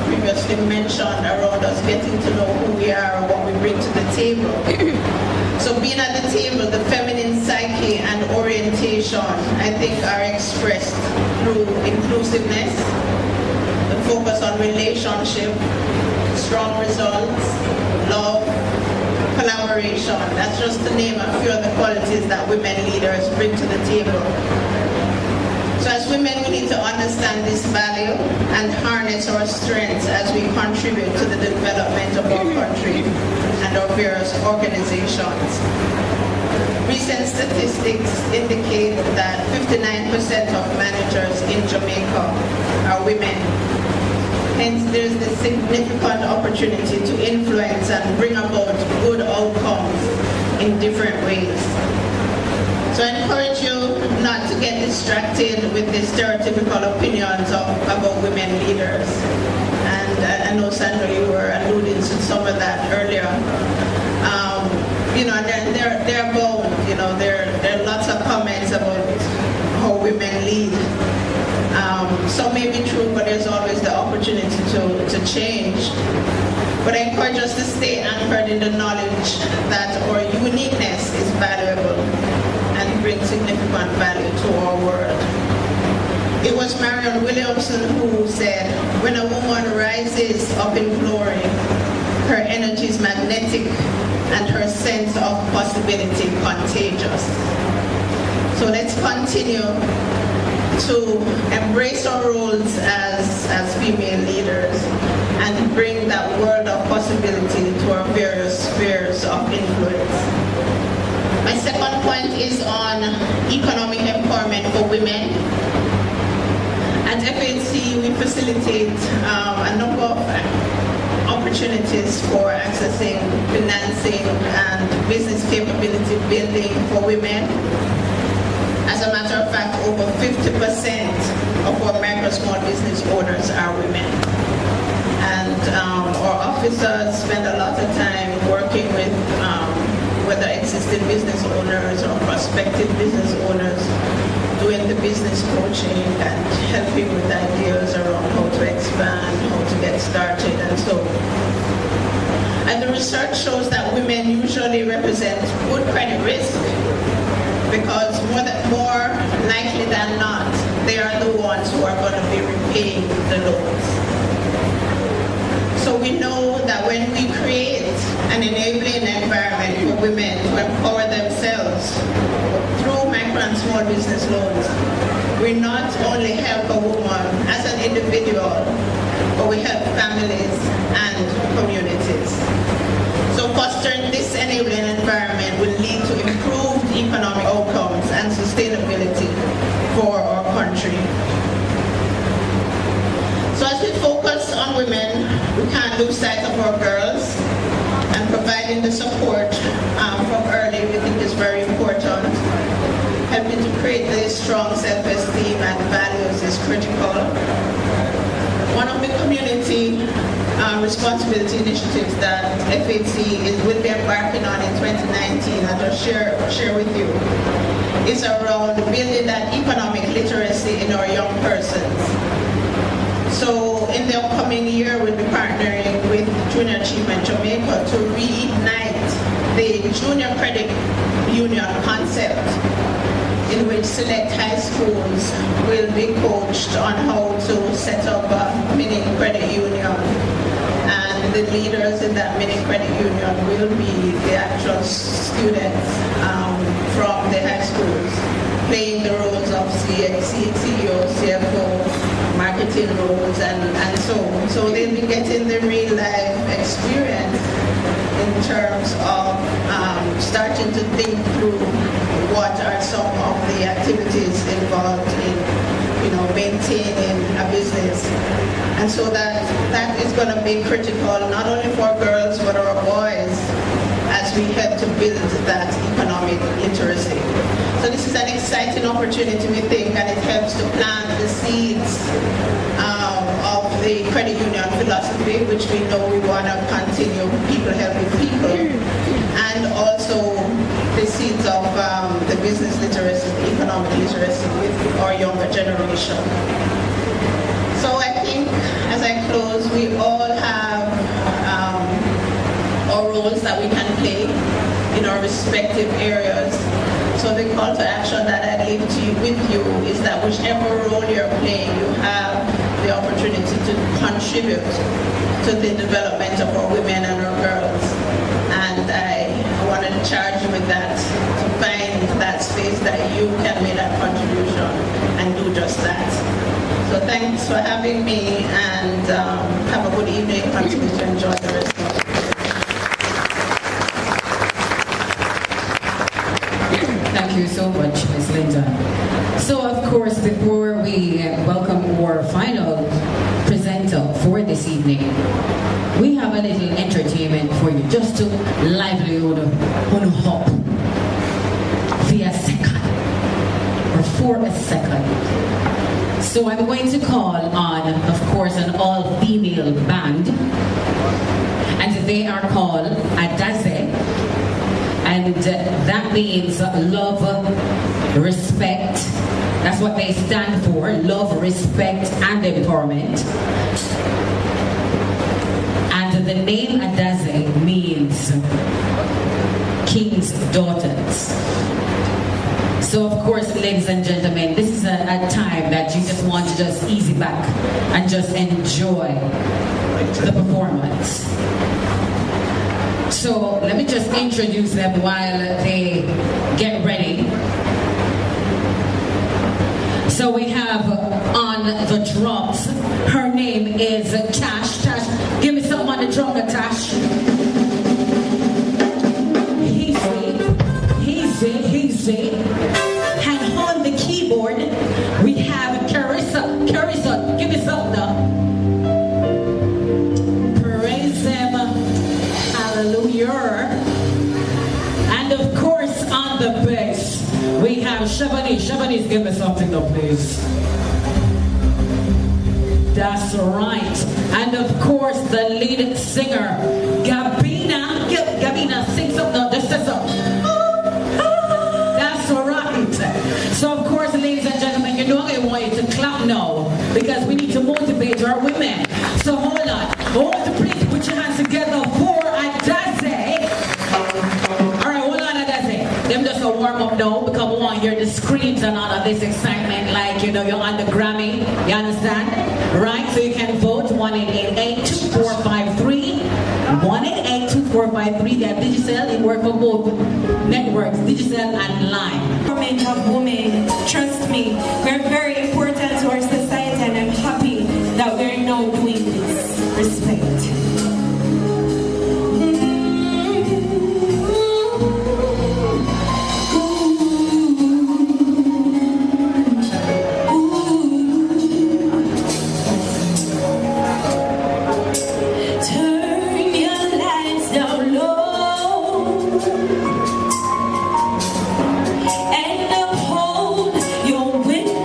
previously mentioned around us getting to know who we are and what we bring to the table. So being at the table, the feminine psyche and orientation, I think, are expressed through inclusiveness, the focus on relationship, strong results, love, collaboration. That's just to name a few of the qualities that women leaders bring to the table. So as women, we need to understand this value and harness our strengths as we contribute to the development of our country and our various organizations. Recent statistics indicate that 59% of managers in Jamaica are women. Hence, there's the significant opportunity to influence and bring about good outcomes in different ways. So I encourage you not to get distracted with the stereotypical opinions about women leaders. And I know, Sandra, you were alluding to some of that earlier. They're bold. There are lots of comments about how women lead. Some may be true, but there's always the opportunity to change. But I encourage us to stay anchored in the knowledge that our uniqueness is valuable and brings significant value to our world. It was Marion Williamson who said, when a woman rises up in glory, her energy is magnetic and her sense of possibility contagious. So let's continue to embrace our roles as female leaders and bring that world of possibility to our various spheres of influence. My second point is on economic empowerment for women. At FHC, we facilitate a number of opportunities for accessing financing and business capability building for women. As a matter of fact, over 50% of our micro small business owners are women. And our officers spend a lot of time working with whether existing business owners or prospective business owners, doing the business coaching and helping with ideas around how to expand, how to get started, and so on. And the research shows that women usually represent good credit risk because more likely than not, they are the ones who are going to be repaying the loans. So So we know that when we create an enabling environment for women to empower themselves through micro and small business loans, we not only help a woman as an individual, but we help families and communities. So fostering this enabling environment will lead to improved economic outcomes and sustainability for our country. So as we focus on women, we can't lose sight of our girls, and providing the support from early we think is very important. Helping to create this strong self-esteem and values is critical. One of the community responsibility initiatives that FAC will be embarking on in 2019, I'll just share with you, is around building that economic literacy in our young persons. So in the upcoming year, we'll be partnering with Junior Achievement Jamaica to reignite the junior credit union concept, in which select high schools will be coached on how to set up a mini credit union. And the leaders in that mini credit union will be the actual students from the high schools, playing the roles of CEO, CFO, marketing roles, and so on. So they'll be getting the real life experience in terms of starting to think through what are some of the activities involved in, maintaining a business. And so that is going to be critical not only for girls but our boys as we help to build that economic literacy. So this is an exciting opportunity, we think, and it helps to plant the seeds of the credit union philosophy, which we know we want to continue, people helping people, and also the seeds of the business literacy, the economic literacy with our younger generation. So I think, as I close, we all have our roles that we can play in our respective areas. So the call to action that I leave with you is that whichever role you're playing, you have the opportunity to contribute to the development of our women and our girls. And I want to charge you with that, to find that space that you can make that contribution and do just that. So thanks for having me, and have a good evening. Continue to enjoy the rest of it. Thank you so much, Ms. Linda. So, of course, before we welcome our final presenter for this evening, we have a little entertainment for you, just to livelihood on hop via second, or for a second. So I'm going to call on, of course, an all-female band, and they are called Adaze. And that means love, respect. That's what they stand for, love, respect, and empowerment. And the name Adaze means King's Daughters. So of course, ladies and gentlemen, this is a time that you just want to just easy back and just enjoy the performance. So let me just introduce them while they get ready. So we have on the drums, her name is Tash. Tash, give me something on the drum, Tash. Easy. And on the keyboard, we have Carissa. Carissa, give me something now. Praise him. Hallelujah. And of course, on the bass, we have Shabani. Shabani, give me something though, please. That's right. And of course, the lead singer, Gabina. Gabina, sing something. Just say something. That's right. So of course, ladies and gentlemen, you know I want you to clap now, because we need to motivate our women. So hold on. Hold the please put your hands together for Adaze. Alright, hold on, Adaze. Them just a warm up now, become want to hear the screams and all of this excitement like, you know, you're on the Grammy, you understand? Right? So you can vote 1-888-2453. 1-888-2453. They have digital, they work for both networks, digital and live. Empowerment of women, trust me, we're very important to our society, and I'm happy that we're now doing this. Respect. And uphold your witness.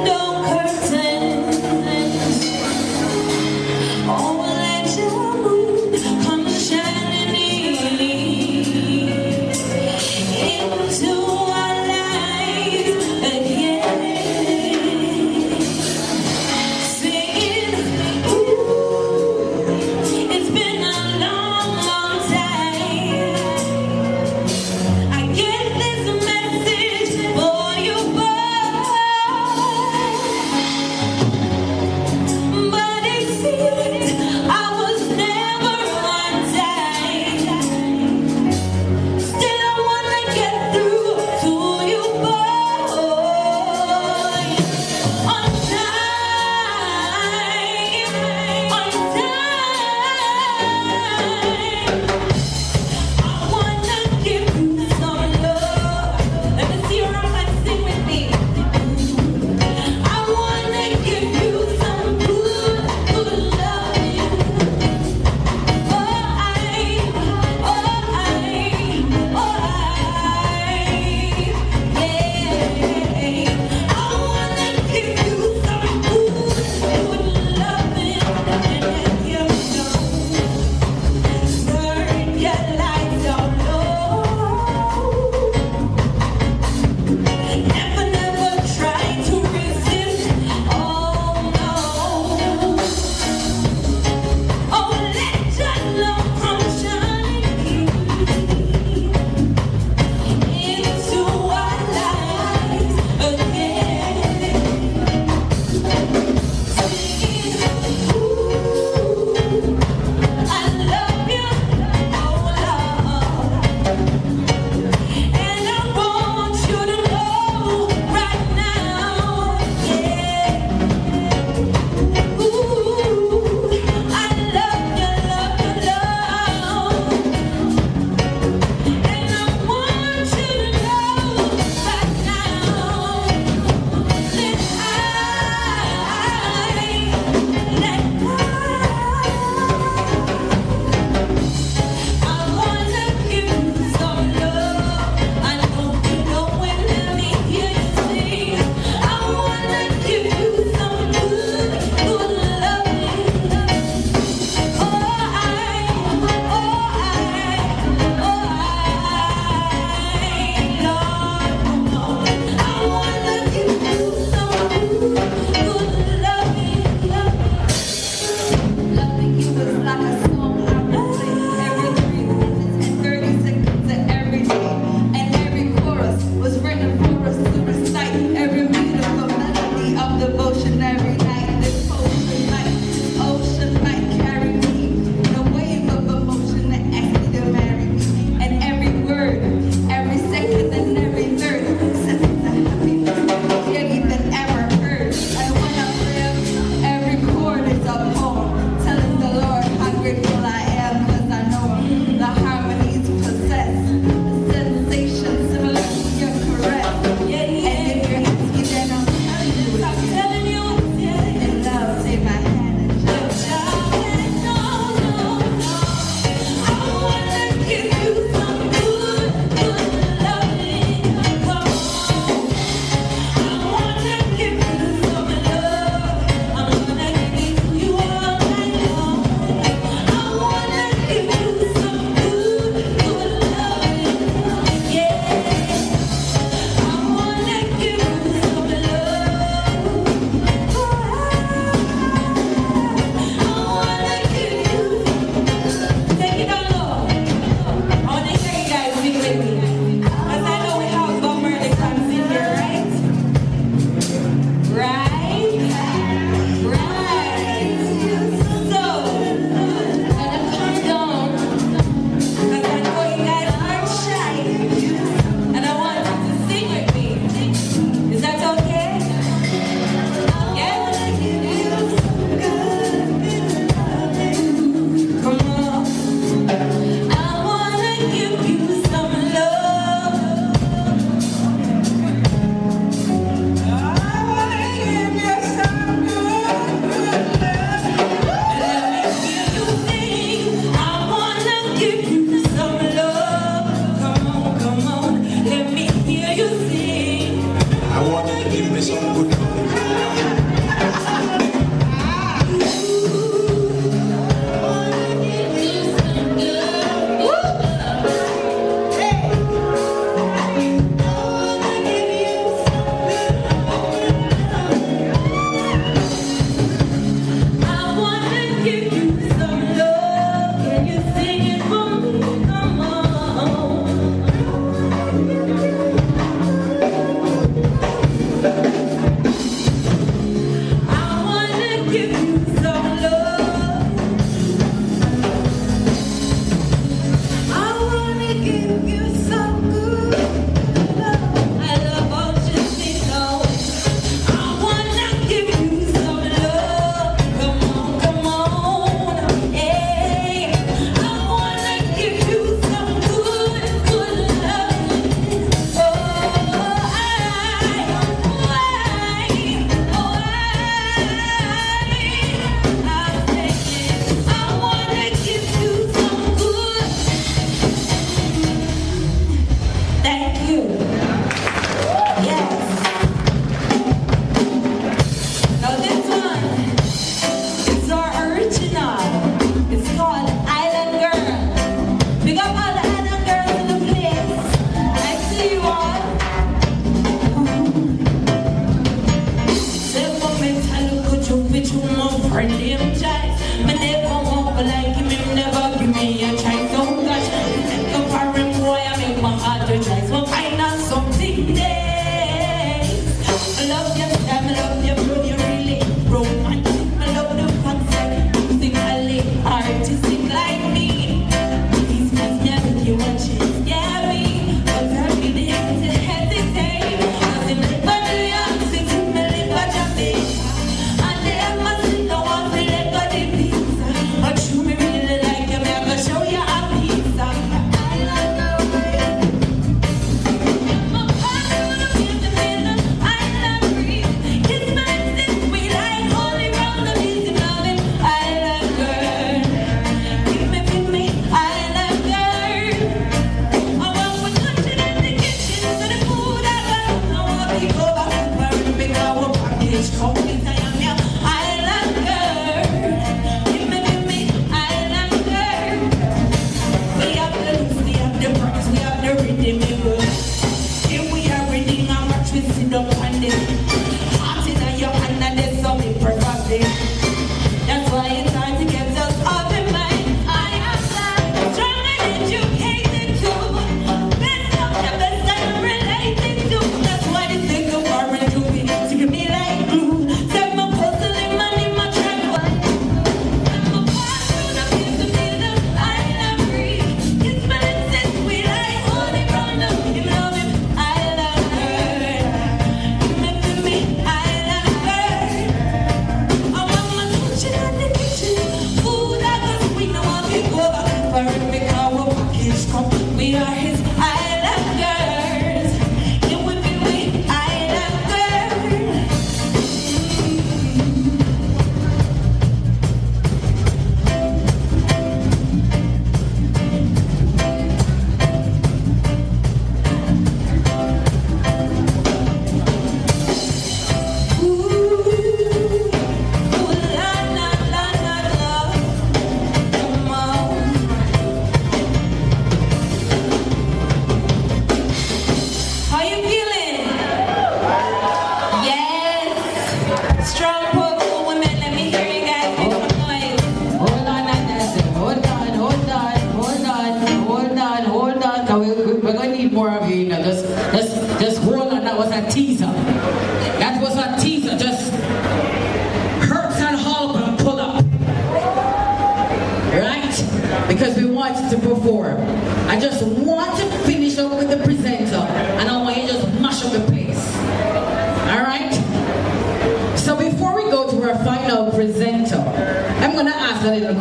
Give me some good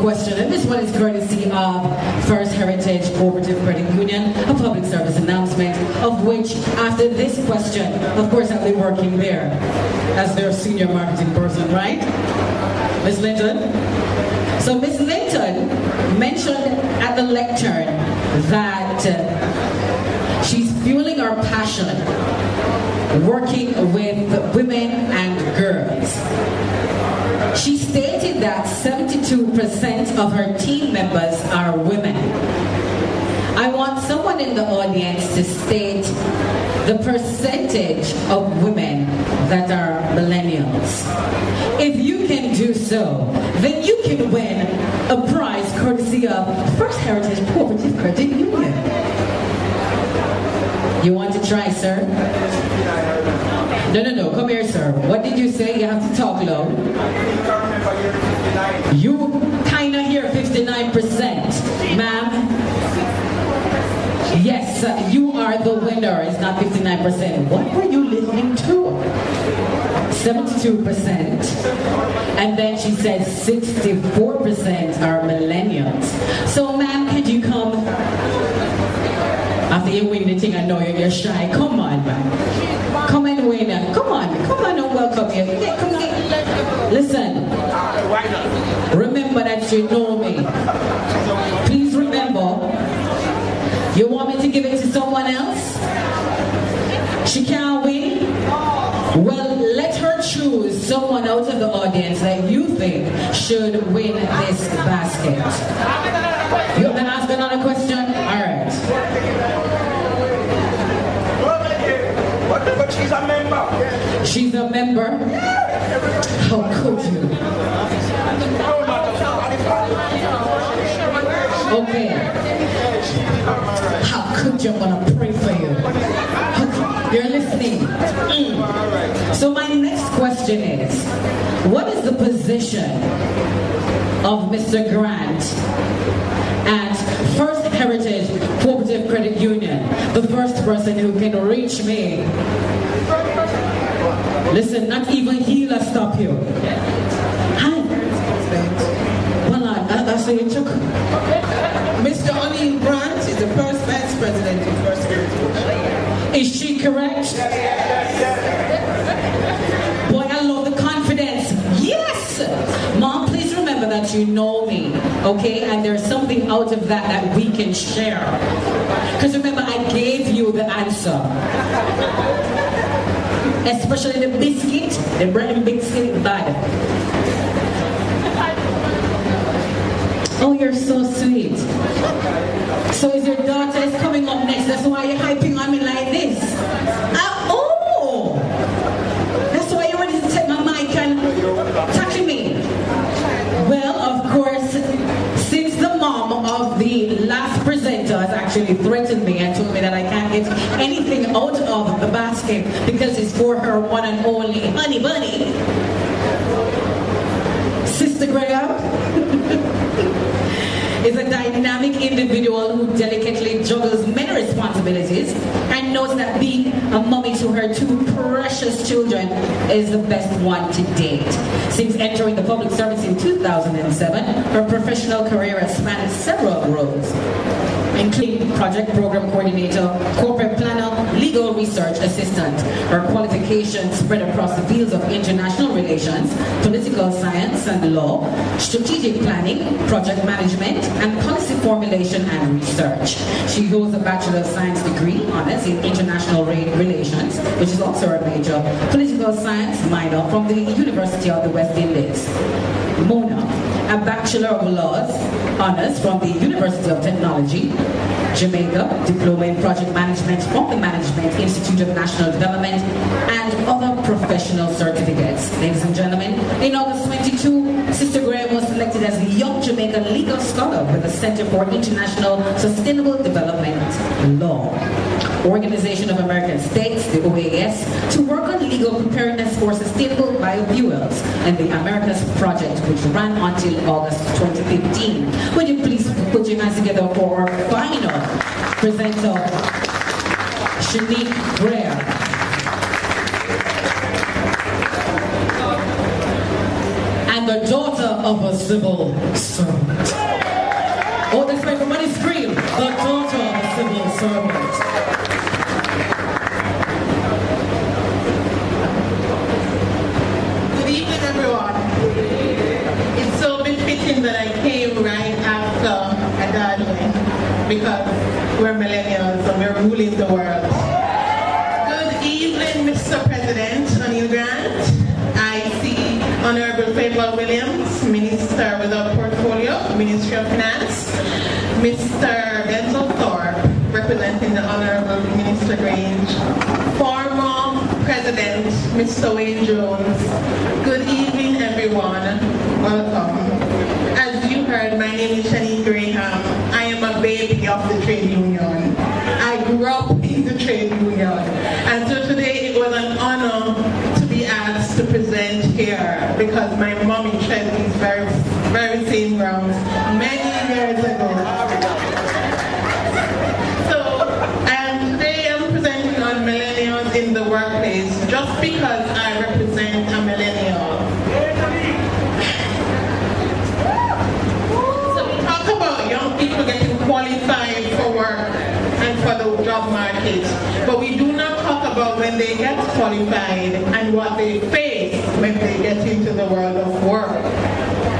question, and this one is courtesy of First Heritage Cooperative Credit Union, a public service announcement, of which after this question, of course I'll be working there as their senior marketing person, right? Miss Linton? So Miss Linton mentioned at the lectern that she's fueling our passion, working with women and girls. She stated that 72% of her team members are women. I want someone in the audience to state the percentage of women that are millennials. If you can do so, then you can win a prize courtesy of First Heritage Cooperative Credit Union. You want to try, sir? No, come here, sir. What did you say? You have to talk low. You kind of hear 59%. Ma'am? Yes, you are the winner. It's not 59%. What were you listening to? 72%. And then she said 64% are millennials. So, ma'am, could you come? After you win the thing, I know you're shy. Come on, man. Come and win. Come on and welcome you. Yeah, come on. Listen. Remember that you know me. Please remember. You want me to give it to someone else? She can't win? Well, let her choose someone out of the audience that you think should win this basket. You're going to ask another question? All right. But she's a member. She's a member? How could you? Okay. How could you? I'm going to pray for you. You're listening. So my next question is, what is the position of Mr. Grant at First Heritage Cooperative Credit Union, the first person who can reach me? Listen, not even he'll stop you. Hi. Well, that's what you took. Mr. O'Neill Grant is the first vice president of First Heritage. Is she correct? Boy, I love the confidence. Yes! Mom, please remember that you know me, okay? And there's something out of that we can share. Because remember, I gave you the answer. Especially the biscuit, the bread and biscuit bad. Oh, you're so sweet. So is your daughter is coming up next? That's why you're hyping on me like this. Oh! That's why you're ready to take my mic and tackle me. Well, of course, since the mom of the last presenter has actually threatened me and told me that I can't get anything out of the basket because it's for her one and only honey bunny, Sister Graham is a dynamic individual who delicately juggles many responsibilities and knows that being a mommy to her two precious children is the best one to date. Since entering the public service in 2007, her professional career has spanned several roles, including project program coordinator, corporate planner, legal research assistant. Her qualifications spread across the fields of international relations, political science and law, strategic planning, project management, and policy formulation and research. She holds a Bachelor of Science degree, honors in international relations, which is also her major, political science minor from the University of the West Indies. Mona, a Bachelor of Laws, honors from the University of Technology, Jamaica, diploma in project management from the Management Institute of National Development, and other professional certificates. Ladies and gentlemen, in August 22, Sister Graham was selected as the Young Jamaican Legal Scholar with the Center for International Sustainable Development Law, Organization of American States, the OAS, to work on legal preparedness for sustainable biofuels and the Americas Project, which ran until August 2015. Would you please put your hands together for our final presenter, Shanique Greer. And the daughter of a civil servant. Oh, that's right, everybody scream. The daughter of a civil servant. Good evening, everyone. It's so befitting that I came right after a dad went. because we're millennials and we're ruling the world. Good evening, Mr. President O'Neill Grant. I see Honorable Favour Williams, Minister without Portfolio, Ministry of Finance, Mr. Denzel Thorpe, representing the Honorable Minister Grange, former President Mr. Wayne Jones. Good evening, everyone. Welcome. As you heard, my name is Shanique Graham. I am a baby of the trade union. I grew up in the trade union. And so today it was an honor to be asked to present here because my mommy tread these very same grounds many years ago. Millennials in the workplace just because I represent a millennial. So we talk about young people getting qualified for work and for the job market, but we do not talk about when they get qualified and what they face when they get into the world of work.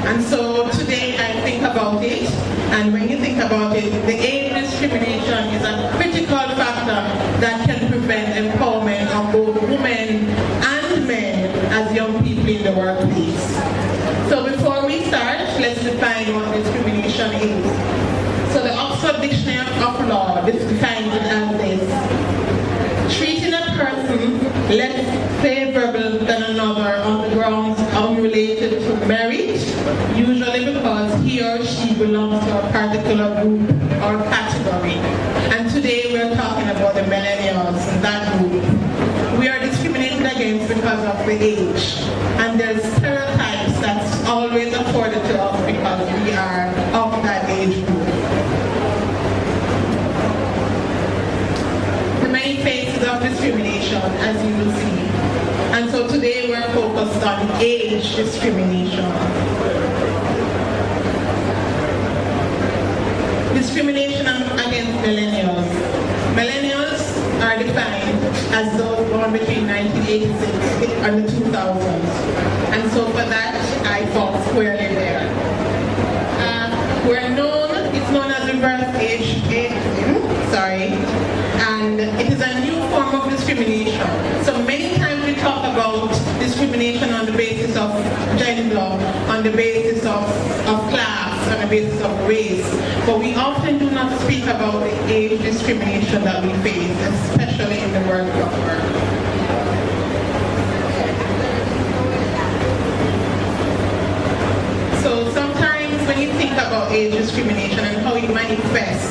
And so today I think about it, and when you think about it, the age discrimination is a critical factor that can prevent empowerment of both women and men as young people in the workplace. So before we start, let's define what discrimination is. So the Oxford Dictionary of Law defines it as this: treating a person less favorable than another on the grounds unrelated to merit, usually because he or she belongs to a particular group or category. And today we're talking about the millennials, that group. We are discriminated against because of the age. And there's stereotypes that's always afforded to us because we are of that age group. The many faces of discrimination, as you will see. And so today we're focused on age discrimination. Discrimination against millennials. Millennials are defined as those born between 1986 and the 2000s. And so for that, I fall squarely there. It's known as reverse age ageism, and it is a new form of discrimination. So many times we talk about discrimination on the basis of gender, on the basis of class, on the basis of race, but we often do not speak about the age discrimination that we face, especially in the world of work. So sometimes when you think about age discrimination and how it manifests,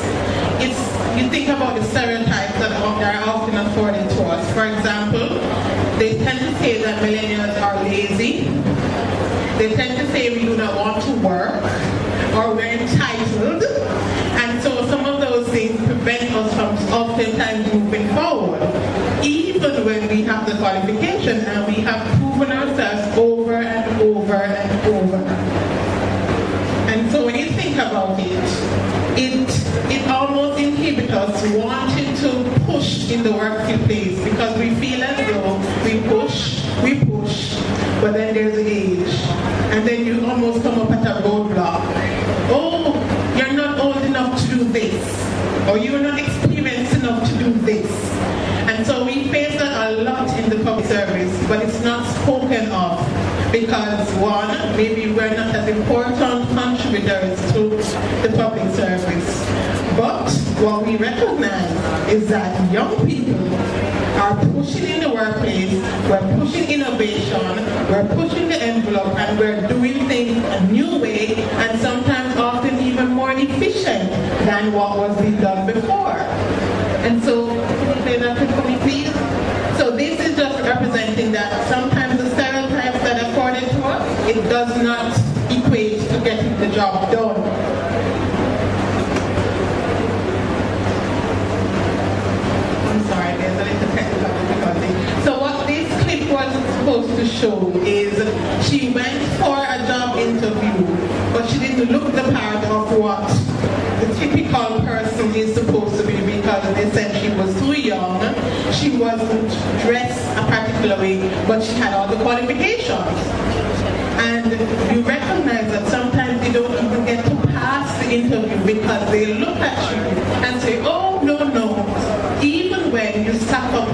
you think about the stereotypes that are often afforded to us. For example, they tend to say that millennials are lazy. They tend to say we do not want to work, or we're entitled. And so some of those things prevent us from oftentimes moving forward, even when we have the qualification and we have proven ourselves over and over and over. And so when you think about it almost inhibits us wanting to push in the workplace because we feel as though we push, but then there's age. And then you almost come up at a roadblock. Oh, you're not old enough to do this. Or you're not experienced enough to do this. And so we face that a lot in the public service, but it's not spoken of. Because one, maybe we're not as important contributors to the public service. But what we recognize is that young people are pushing in the workplace, we're pushing innovation, we're pushing the envelope, and we're doing things a new way, and sometimes often even more efficient than what was being done before. And so, can you play that for me, please? So this is just representing that sometimes the stereotypes that are accorded to us, it does not equate to getting the job done. I'm sorry, there's a little technical difficulty. So what this clip was supposed to show is she went for a job interview, but she didn't look the part of what the typical person is supposed to be because they said she was too young, she wasn't dressed a particular way, but she had all the qualifications. And you recognize that sometimes you don't even get to pass the interview because they look at you and say, oh, no, even when you stack up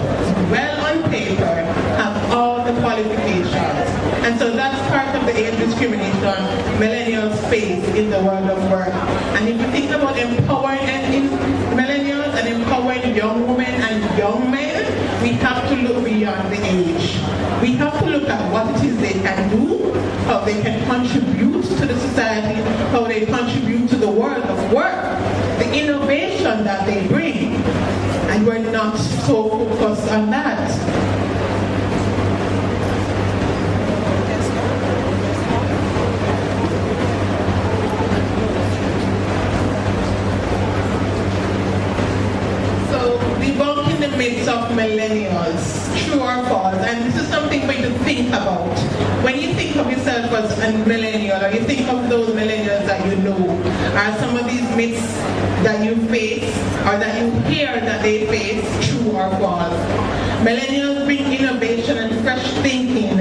well on paper, have all the qualifications. And so that's part of the age discrimination millennials face in the world of work. And if you think about empowering millennials and empowering young women and young men, we have to look beyond the age. We have to look at what it is they can do, how they can contribute to the society, how they contribute to the world of work, the innovation that they bring. And we're not so focused on that. Myths of millennials, true or false, and this is something for you to think about. When you think of yourself as a millennial, or you think of those millennials that you know, are some of these myths that you face, or that you hear that they face, true or false? Millennials bring innovation and fresh thinking,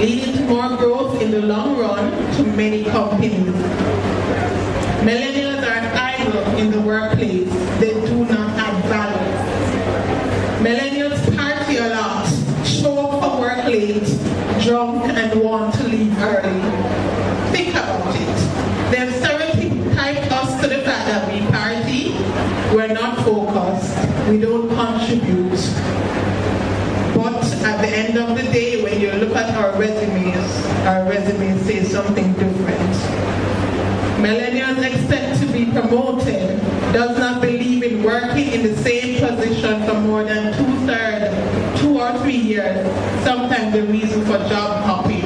leading to more growth in the long run to many companies. Millennials are idle in the workplace. They do not add value. Millennials party a lot, show up for work late, drunk and want to leave early. Think about it. They've stereotyped us to the fact that we party, we're not focused, we don't contribute. But at the end of the day, when you look at our resumes say something different. Millennials expect to be promoted, does not believe in working in the same position for more than 2 or 3 years, sometimes the reason for job hopping.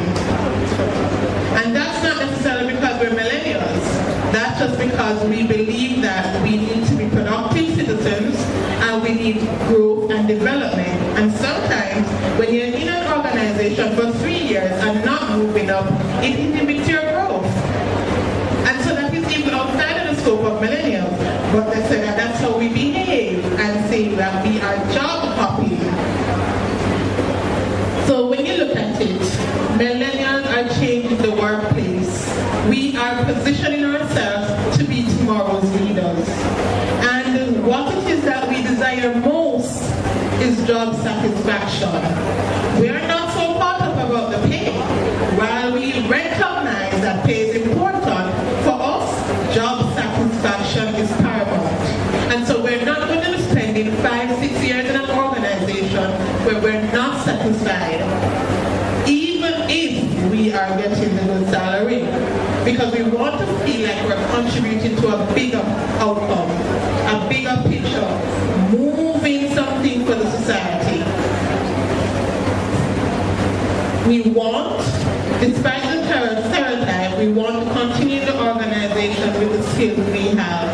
And that's not necessarily because we're millennials. That's just because we believe that we need to be productive citizens and we need growth and development. And sometimes when you're in an organization for 3 years and not moving up, it inhibits your growth. And so that is even outside of the scope of millennials. But they say that that's how we behave and say that we are job hopping. So when you look at it, millennials are changing the workplace. We are positioning ourselves to be tomorrow's leaders. And what it is that we desire most is job satisfaction. We are not so caught up about the pay. While we recognize that pay is important, for us, job satisfaction is paramount. And so we're not going to be spending 5-6 years in an organization where we're not satisfied, even if we are getting a good salary, because we want to feel like we're contributing to a bigger outcome, a bigger picture, moving something for the society. We want, despite the stereotype, we want to continue the organization with the skills we have,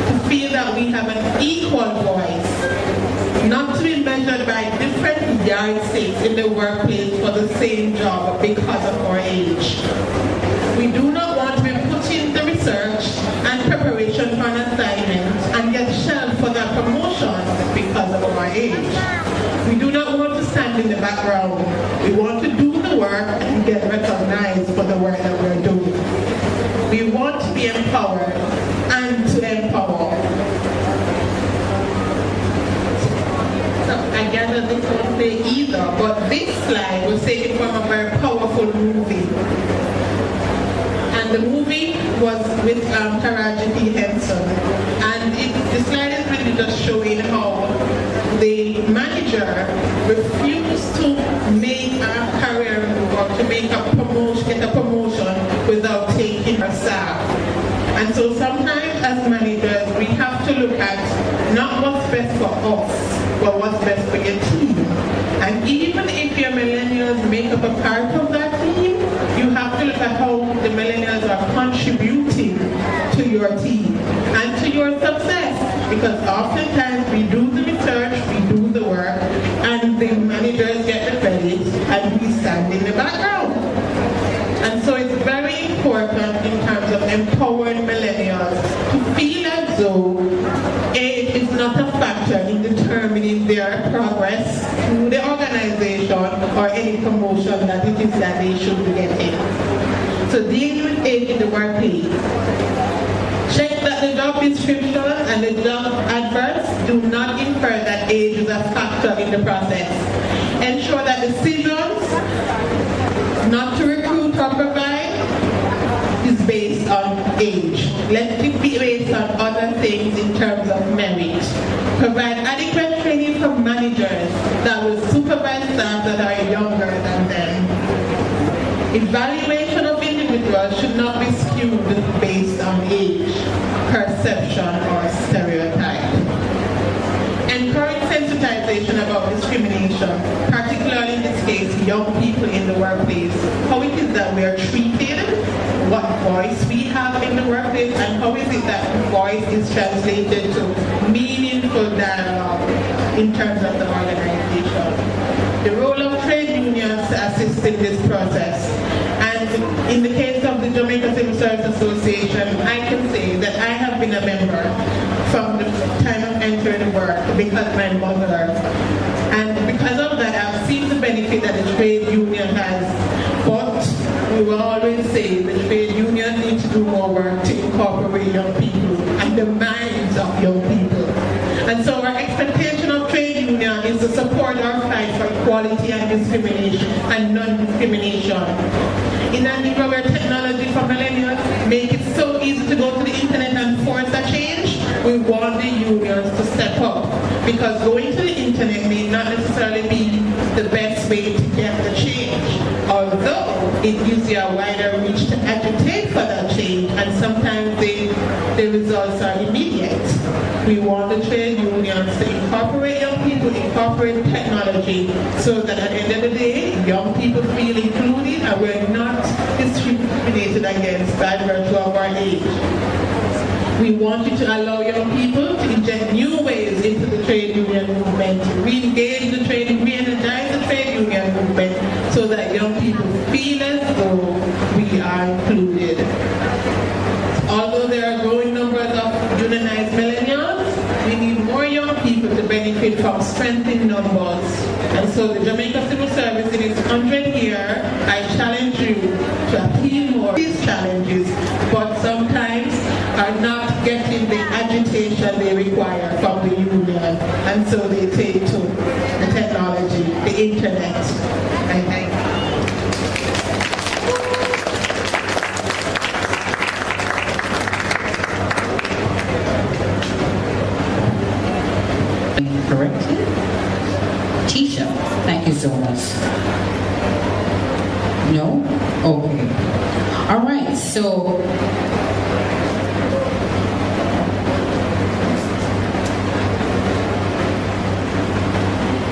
to feel that we have an equal voice, not to be measured by different yardsticks in the workplace for the same job because of our age. We do not want to be putting the research and preparation for an assignment and get shelved for that promotion because of our age. We do not want to stand in the background. We want to do the work and get recognized for the work that we're doing. We want to be empowered and to empower. So I gather this won't say either, but this slide was taken from a very powerful movie. And the movie was with Taraji P. Henson. And the slide is really just showing how the manager refused to make a career move or to make a promotion, get a promotion without taking her staff. And so sometimes as managers, we have to look at not what's best for us, but what's best for your team. And even if your millennials make up a part of that team, you have to look at how the millennials are contributing to your team and to your success. Because oftentimes we do the research, we do the work, and the managers get the credit, and we stand in the background. And so it's very important in terms of empowering millennials to feel as though age is not a factor in determining their progress through the organization or any promotion that it is that they should be getting. So dealing with age in the workplace. Check the that the job description and the job adverts do not infer that age is a factor in the process. Ensure that decisions not to recruit or provide is based on age. Let it be based on other things in terms of merit. Provide adequate training for managers that will supervise staff that are younger than them. Evaluation of individuals should not be skewed based on age, perception, or stereotype. Encourage sensitization about discrimination, particularly in this case, young people in the workplace. How it is that we are treated, what voice we have in the workplace, and how is it that voice is translated to meaningful dialogue in terms of the organization. The role of trade unions to assist in this process. And in the case of the Jamaica Civil Service Association, I can say that I have been a member from the time of entering work because my mother. And because of that, I've seen the benefit that the trade union has. But we will always say the trade union needs to do more work to incorporate young people and the minds of young people. And so our expectation of trade union is to support our fight for equality and discrimination and non-discrimination. In an era where technology for millennials make it so easy to go to the internet and force a change, we want the unions to step up. Because going to the internet may not necessarily be the best way to get the change. Although it gives you a wider reach to agitate for that change, and sometimes the results are immediate. We want the trade unions to incorporate young people, incorporate technology, so that at the end of the day, young people feel included and we're not discriminated against by virtue of our age. We want you to allow young people to inject new ways into the trade union movement, re-engage the trade, re-energize the trade union movement, so that young people feel as though we are included. Although there are growing numbers of unionized millennials, we need more young people to benefit from strength in numbers. And so the Jamaica Civil Service in its 100th year, I challenge you to appeal more to these challenges, but sometimes are not getting the agitation they require from the union. And so they take to the technology, the internet. I thank you. Correctly? Tisha, thank you so much. No? Okay. All right, so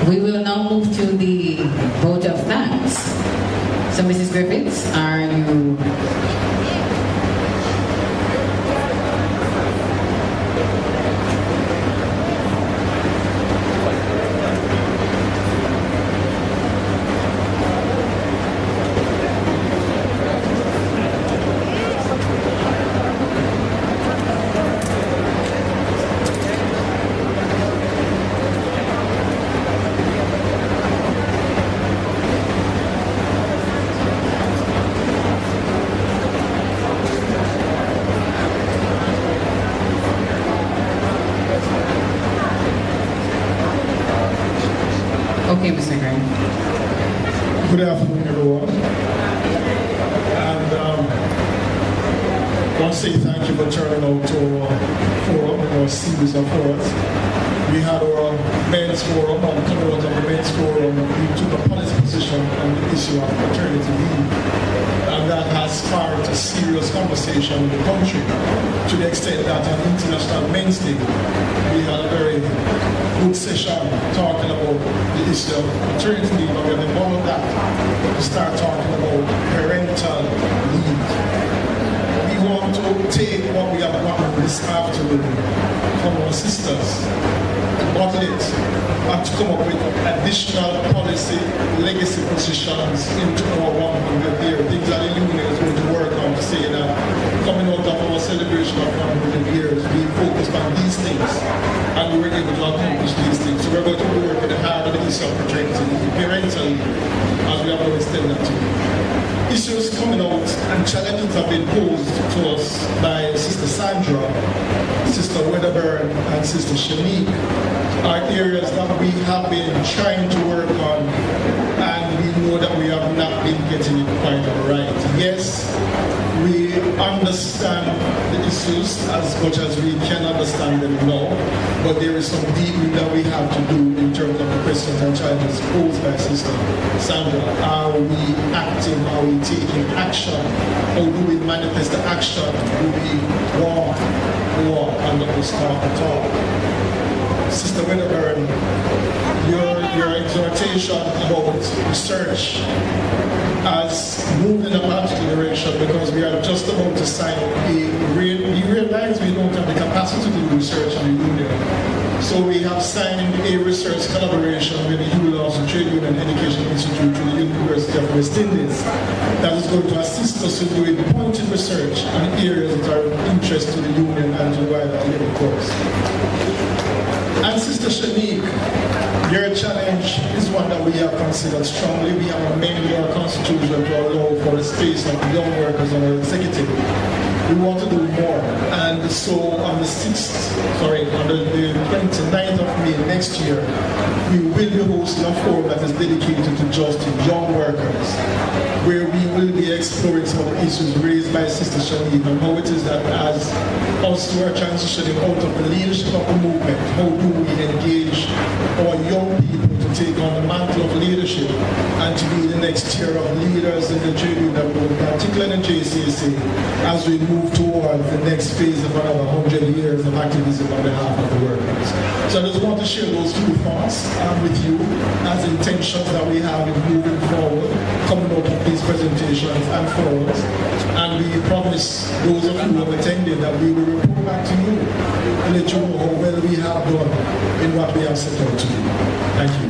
we will now move to the vote of thanks. So Mrs. Griffiths, are you... Okay, Mr. Graham. Good afternoon, everyone. And I want to say thank you for turning out to our forum, our series of forums. We had our men's forum, and coming out of the men's forum, we took a policy position on the issue of maternity leave. And that has sparked a serious conversation in the country, to the extent that on International Men's Day, we had a very good session talking about the issue of maternity leave, and we have involved that to start talking about parental leave. We want to take what we have gotten this afternoon from our sisters, to bottle it, and to come up with additional policy legacy positions into our 100 year. Things that the union is going to work on to say that coming out of our celebration of 100 years, we focused on these things, and we were able to accomplish these things. So we're going to work at the heart of the issue of paternity leave, parental leave, as we have always said that to you. issues coming out and challenges have been posed to us by Sister Sandra, Sister Wedderburn, and Sister Shanique are areas that we have been trying to work on, and we know that we have not been getting it quite right. Yes, we understand the issues as much as we can understand them now, but there is some deepening that we have to do in terms of the questions and challenges posed by Sister Sandra. Are we acting? Are we taking action? How do we manifest the action? Do we walk and not just talk at all? Sister Wedderburn, your exhortation about research has moved in a positive direction, because we are just about to sign we realize we don't have the capacity to do research in the union. So we have signed a research collaboration with the ULAW's Trade Union Education Institute to the University of West Indies that is going to assist us in doing pointed research on areas that are of interest to the union and to the wider labor force. And Sister Shanique, your challenge is one that we have considered strongly. We have amended our constitution to allow for the space of young workers on our executive. We want to do more, and so on the 29th of May next year, we will be hosting a forum that is dedicated to just young workers, where we will be exploring some of the issues raised by Sister Shanique and how it is that as us who are transitioning out of the leadership of the movement, how do we engage our young people to take on the mantle of leadership and to be the next tier of leaders in the trade union movement, particularly in JCC, as we move towards the next phase of another 100 years of activism on behalf of the workers. So I just want to share those few thoughts with you as intentions that we have in moving forward, coming out of these presentations and forums. And we promise those of you who have attended that we will report back to you and let you know how well we have done in what we have set out to do. Thank you.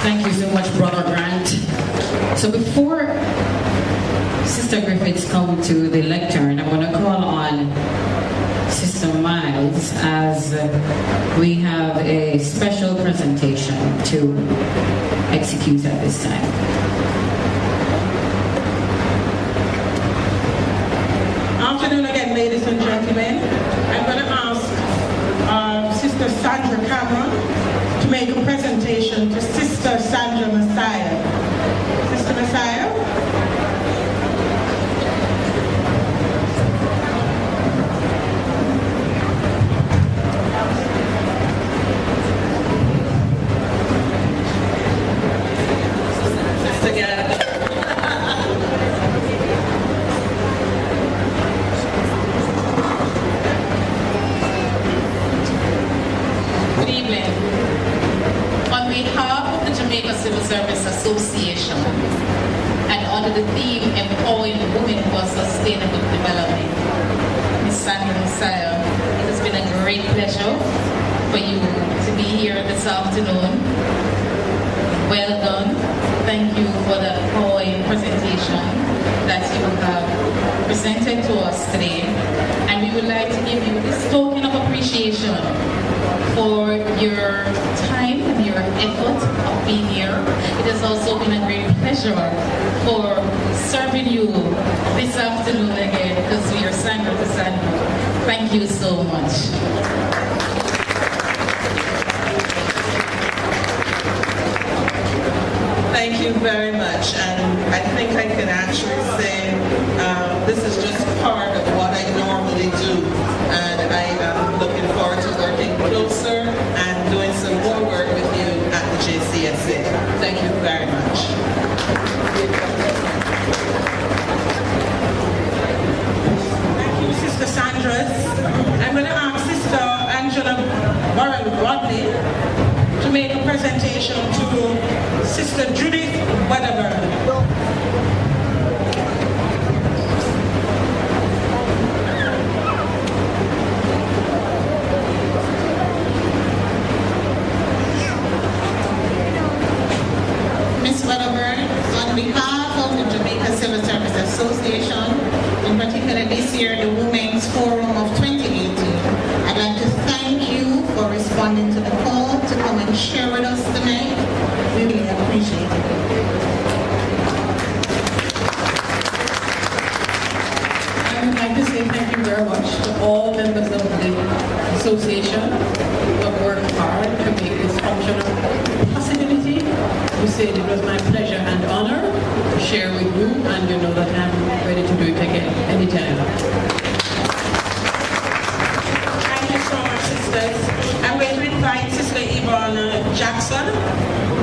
Thank you so much, Brother Grant. So before Sister Griffiths come to the lectern, I want to call on Sister Miles as we have a special presentation to execute at this time. Afternoon again, ladies and gentlemen. I'm going to ask Sister Sandra Cameron to make a presentation to Sister Sandra Messiah. Sister Messiah? Jamaica Civil Service Association, and under the theme Empowering Women for Sustainable Development. Ms. Sandra Messiah, it has been a great pleasure for you to be here this afternoon. Well done. Thank you for the empowering presentation that you have presented to us today. And we would like to give you this token of appreciation for your time and your effort of being here. It has also been a great pleasure for serving you this afternoon again, because we are Sandra to Sandra. Thank you so much. Thank you very much, and I think I can actually say this is just part of what I normally do, and I am looking forward to working closer and doing some more work with you at the JCSA. Thank you very much. Thank you, Sister Sandra. I'm going to ask Sister Angela Warren-Rodney to make a presentation to Sister Judith Wedderburn. Ms. Wedderburn, on behalf of the Jamaica Civil Service Association, in particular this year, the Women's Forum of 2018, I'd like to thank you for responding to the call to come and share with us tonight. We really appreciate it. very much to all members of the association who have worked hard to make this function a possibility. You said it was my pleasure and honor to share with you, and you know that I'm ready to do it again anytime. Thank you so much, sisters. I'm going to invite Sister Yvonne Jackson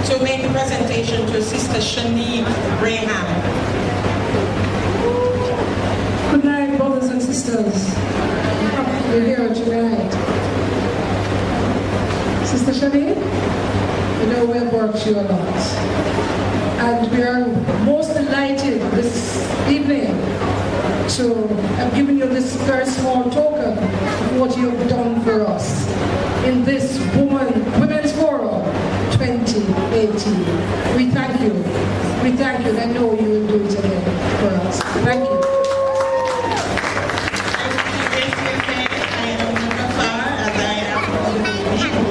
to make a presentation to Sister Shanique Graham. Good night, brothers and sisters. Happy to be here tonight. Sister Shanique, you know we have worked you a lot. And we are most delighted this evening to have given you this very small token of what you have done for us in this Women's Forum 2018. We thank you. We thank you, and I know you will do it again for us. Thank you.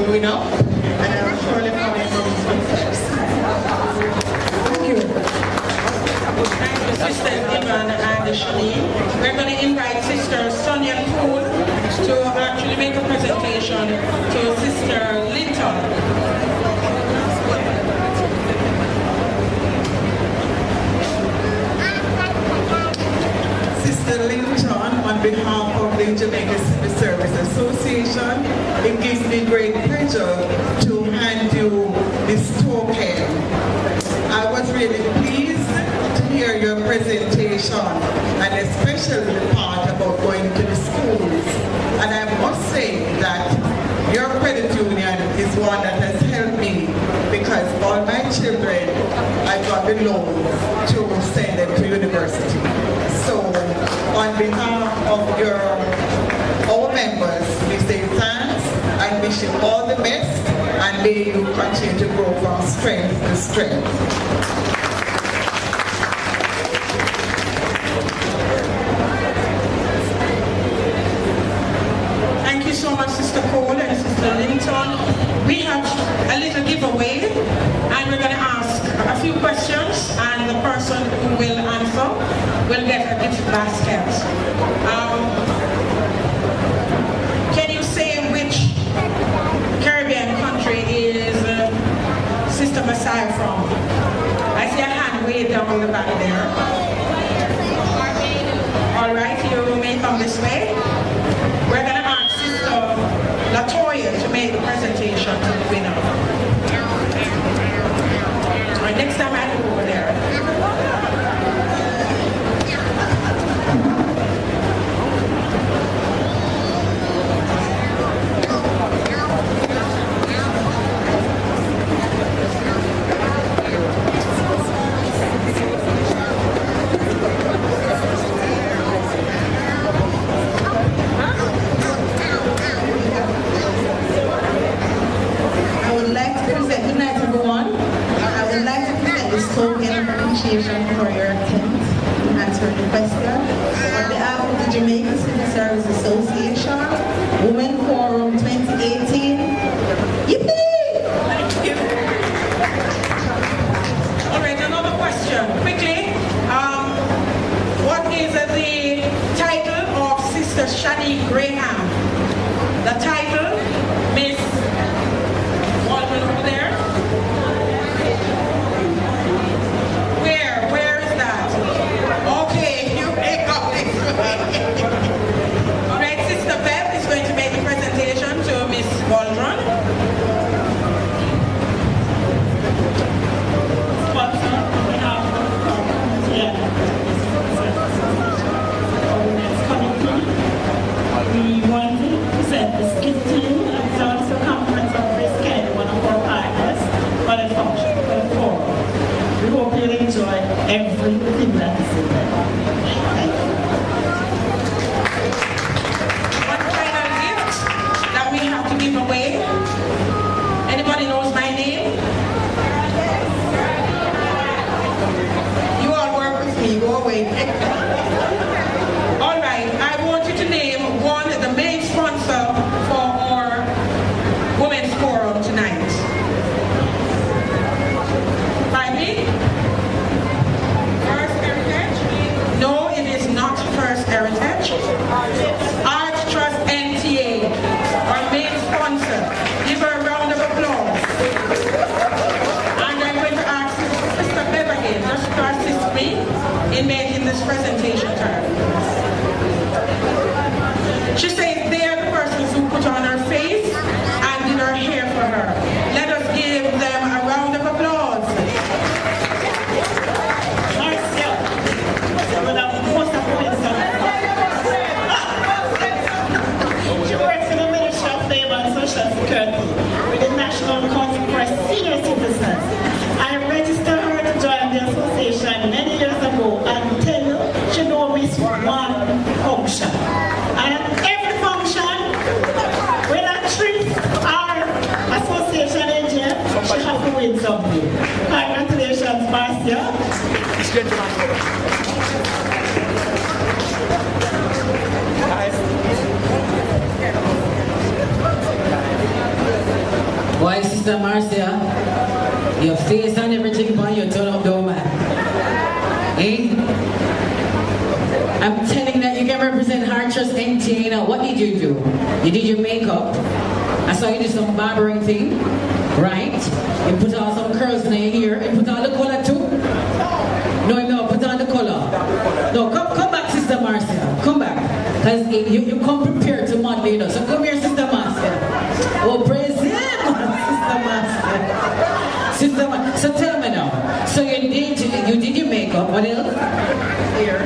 Growing up, and I'm surely coming from success. Thank you. Thank you, Sister Yvonne and Shanique. We're going to invite Sister Sonia Poole to actually make a presentation to Sister Linton. Sister Linton, on behalf of the Jamaica Civil Service Association, it gives me great pleasure to hand you this token. I was really pleased to hear your presentation, and especially the part about going to the schools. And I must say that your credit union is one that has helped me, because all my children, I got the loan to send them to university. So, on behalf of our members, we say thanks and wish you all the best, and may you continue to grow from strength to strength. Thank you so much, Sister Cole and Sister Linton. We have a little giveaway, and we're going to ask a few questions, and the person who will answer will get a gift basket. Can you say which Caribbean country is Sister Messiah from? I see a hand way down the back there. All right, you may come this way. We're going to ask Sister Latoya to make the presentation to the winner. All right, next time I go over there. For your attempt to answer the question. On behalf of the Jamaica Civil Service Association, Women Forum 2018, yippee! Thank you. All right, another question. Quickly, what is the title of Sister Shanique Graham? The title, Miss Waldman over there. All right, Sister Bev is going to make the presentation to Miss Waldron. We want to present this gift to you and it's also a conference of Chris Kelly, one of our partners, for the function, for the forum. We hope you'll enjoy everything that is in there. Thank you. We have to give away. Anybody knows my name? You all work with me, go away. All right, I want you to name the main sponsor for our Women's Forum tonight. By me? First Heritage? No, it is not First Heritage. this presentation card. She says they are the persons who put on her face and did her hair for her. Let us give them a round of applause. She works in the Ministry of Labor and Social Security with the National Council for Senior Citizens. I registered her to join the association many years ago and tell you she don't miss one function. And at every function, when a trip or association agent, she has to win something. Congratulations, Marcia. Why, Sister Marcia, your face and everything on you turn up though, man. Eh? I'm telling that you can represent Heart Trust NTA. You know, what did you do? You did your makeup. I saw you do some barbering thing, right? You put on some curls in your hair. You put on the color too? No, put on the color. No, come back, Sister Marcia. Come back. Because you come prepared to Monday, you know. So come here, Sister Marcia. Oh, praise him, Sister Marcia. Sister Marcia. So tell me now. So you did your makeup. What else? Here.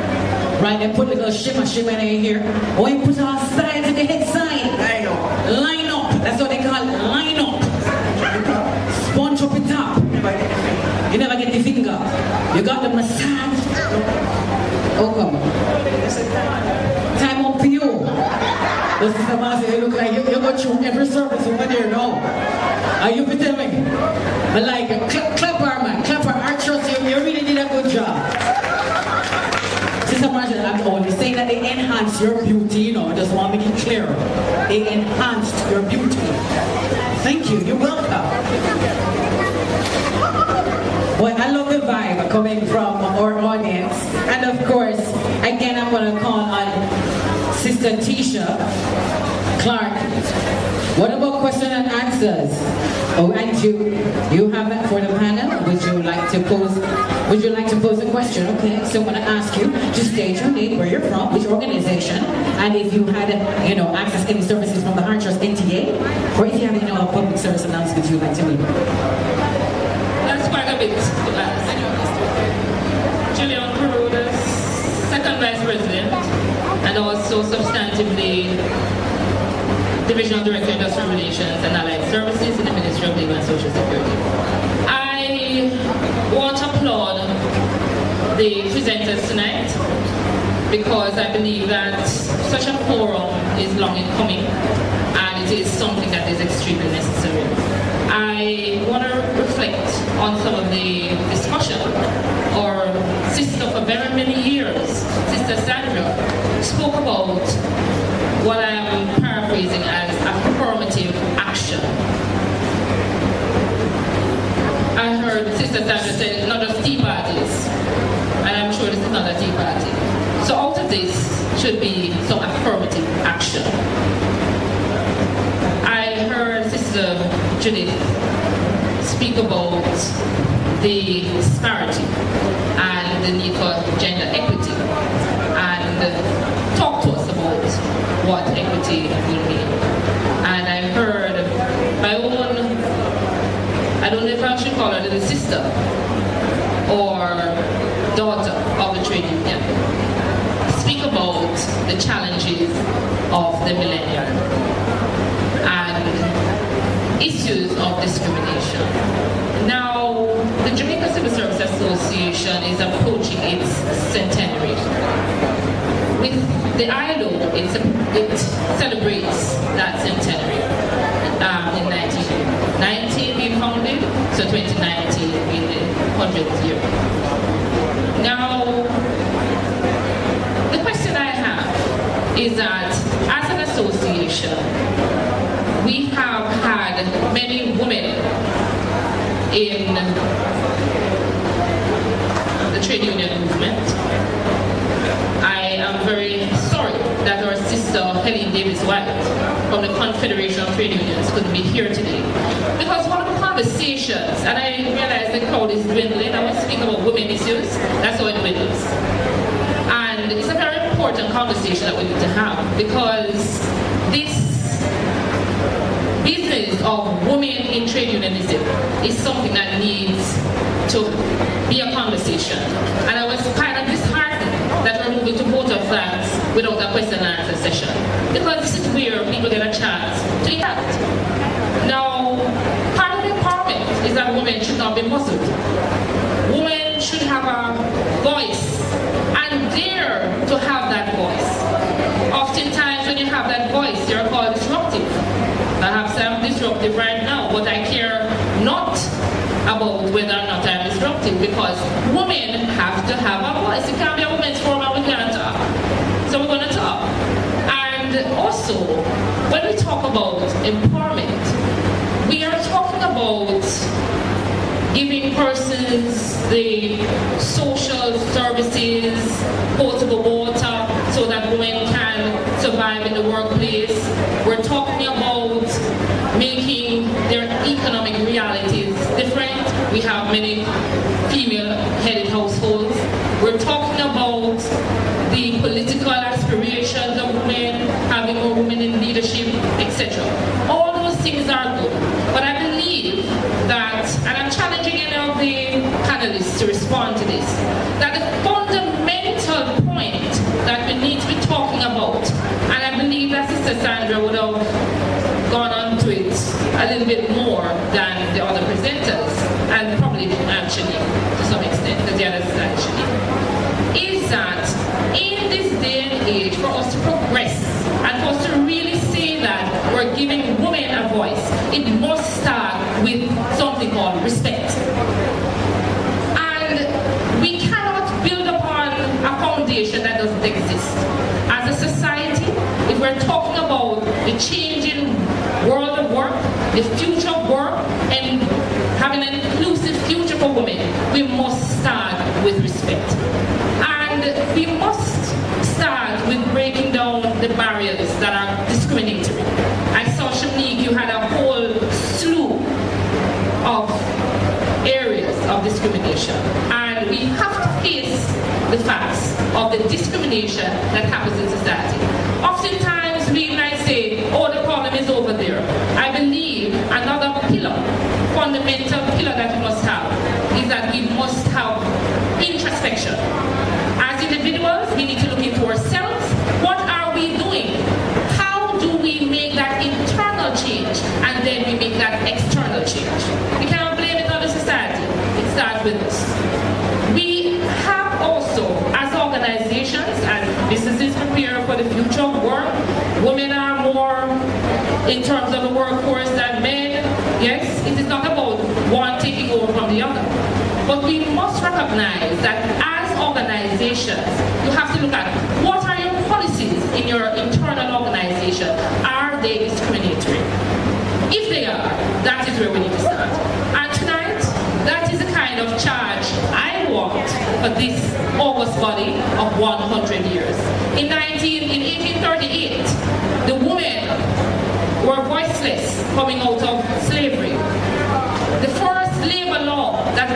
Right, then put a little shimmer in your hair. Oh, you put on sides in the head side. Line up. That's what they call it. Line up. Sponge up the top. You never get the finger. You got the massage. Oh, come on. Time up for you. But Sister Marcia, you look like you go through every service over there now. Are you telling me? But like, clap her, man. Clap her. I trust you. You really did a good job. Sister Marcia, I'm only saying that they enhance your beauty, you know. I just want to make it clear. They enhanced your beauty. Thank you. You're welcome. Well, I love the vibe coming from our audience. And of course, again, I'm going to call on Sister Tisha Clark. What about question and answers? Oh, and you have that for the panel? Would you like to pose a question? Okay, so I'm going to ask you to state your name, where you're from, which organization, and if you had, access any services from the Heart Trust NTA, or if you have any public service announcements you'd like to make. That's quite a bit to ask. Julian Peruda, second Vice President, and also substantively Divisional Director of Industrial Relations and Allied Services in the Ministry of Labor and Social Security. I want to applaud the presenters tonight because I believe that such a forum is long in coming and it is something that is extremely necessary. I want to reflect on some of the discussion. Our sister for very many years, Sister Sandra, spoke about what I am paraphrasing as affirmative action. I heard Sister Sandra say not just tea parties, and I'm sure this is not a tea party. So out of this should be some affirmative action. I heard Sister Judith speak about the disparity and the need for gender equity and talk to us about what equity will mean. And I heard my own, I don't know if I should call her the sister or daughter of the trade union, speak about the challenges of the millennial and issues of discrimination. Now, the Jamaica Civil Service Association is approaching its centenary. With the ILO, it celebrates that centenary in 1990 we founded, so 2019 in the 100th year. Now, the question I have is that as an association, we have had many women in the trade union movement. I am very sorry that our sister Helen Davis-White from the Confederation of Trade Unions couldn't be here today. Because one of the conversations, and I realize the crowd is dwindling, I want to speak about women issues, that's how it dwindles. important conversation that we need to have, because this business of women in trade unionism is something that needs to be a conversation. And I was kind of disheartened that we're moving to voter flags without a question and answer session, because this is where people get a chance to interact. Now, part of the empowerment is that women should not be muzzled. Women should have a voice and dare to have that voice. Oftentimes when you have that voice, you're called disruptive. Perhaps I'm disruptive right now, but I care not about whether or not I'm disruptive, because women have to have a voice. It can't be a women's forum and we can't talk. So we're going to talk. And also, when we talk about empowerment, we are talking about giving persons the social services, potable water, so that women can survive in the workplace. We're talking about making their economic realities different. We have many female-headed households. We're talking about the political aspirations of women, having more women in leadership, etc. All those things are good. But I believe that, and I'm challenging any of the panelists to respond to this, that the fundamental point that we need to be talking about, and I believe that Sister Sandra would have gone on to it a little bit more than the other presenters, and probably actually to some extent, because the others actually, is that in this day and age, for us to progress and for us to really say that we're giving women a voice, it must start with something called respect. And we cannot build upon a foundation that doesn't exist. As a society, if we're talking about the changing world of work, the future of work, and having an inclusive future for women, we must start with respect. And we must start with breaking down the barriers that are discriminatory. I saw, Shanique, you had a whole slew of areas of discrimination. And we have to face the facts of the discrimination that happens in society. Oftentimes we might say, oh, the problem is over there. I believe another pillar, fundamental pillar that we must have, is that we must have introspection. As individuals, we need to look into ourselves. What are we doing? How do we make that internal change, and then we make that external change? We cannot blame it on the society. It starts with us. We have also, as organizations, as businesses prepare for the future of work, women are more in terms of the workforce than men. Yes, it is not about one taking over from the other. But we must recognize that as organizations, you have to look at what are your policies in your internal organization. Are they discriminatory? If they are, that is where we need to start. And tonight, that is the kind of charge I want for this August body of 100 years. In 1838, the women were voiceless coming out of slavery. The first labor law that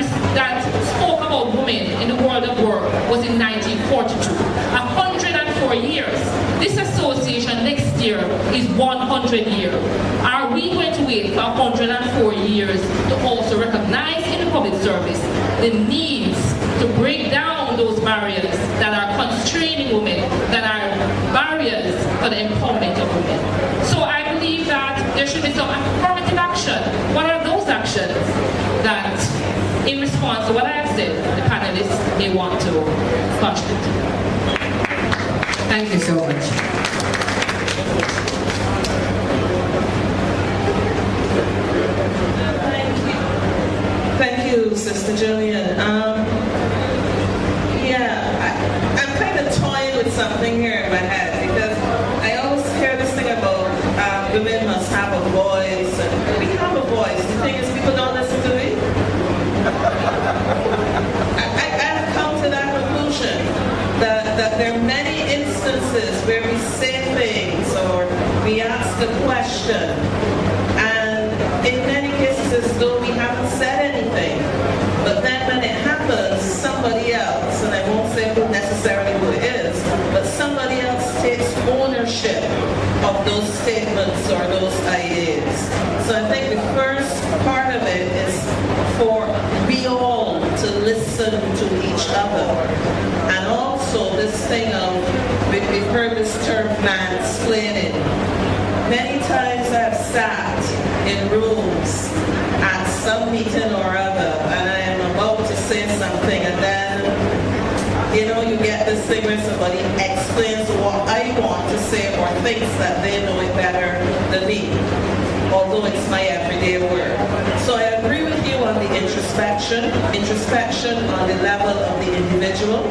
spoke about women in the world of work was in 1942. 104 years. This association next year is 100 years. Are we going to wait for 104 years to also recognize in the public service the needs to break down those barriers that are constraining women, that are barriers for the empowerment of women? So I believe that there should be some affirmative action. What are those actions that, in response to what I have said, the panelists may want to contribute? Thank you so much. Thank you, Sister Jillian. I'm kind of toying with something here in my head, because I always hear this thing about women must have a voice, and we have a voice. The thing is, people don't listen to me. I've come to that conclusion that there are many instances where we say things or we ask a question, and in many cases as though we haven't said anything. But then when it happens, somebody else, and I won't say who necessarily who it is, but somebody of those statements or those ideas. So I think the first part of it is for we all to listen to each other. And also this thing of, we've heard this term mansplaining. Many times I've sat in rooms at some meeting or other and I am about to say something and then, you know, you get this thing where somebody explains what I want to say or thinks that they know it better than me, although it's my everyday word. So I agree with you on the introspection on the level of the individual,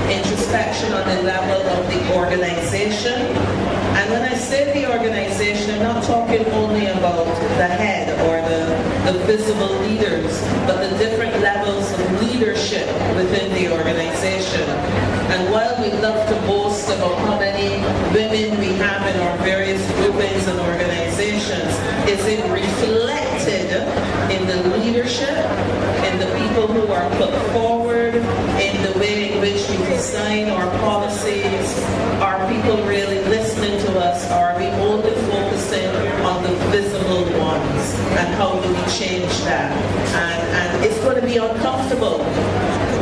introspection on the level of the organization. And when I say the organization, I'm not talking only about the head or the visible leaders, but the different levels of leadership within the organization. And while we love to boast about how many women we have in our various groupings and organizations, is it reflected in the leadership, in the people who are put forward, in the way in which we design our policies? Are people really listening to us? Or are we only focusing on the visible ones? And how do we change that? And it's going to be uncomfortable.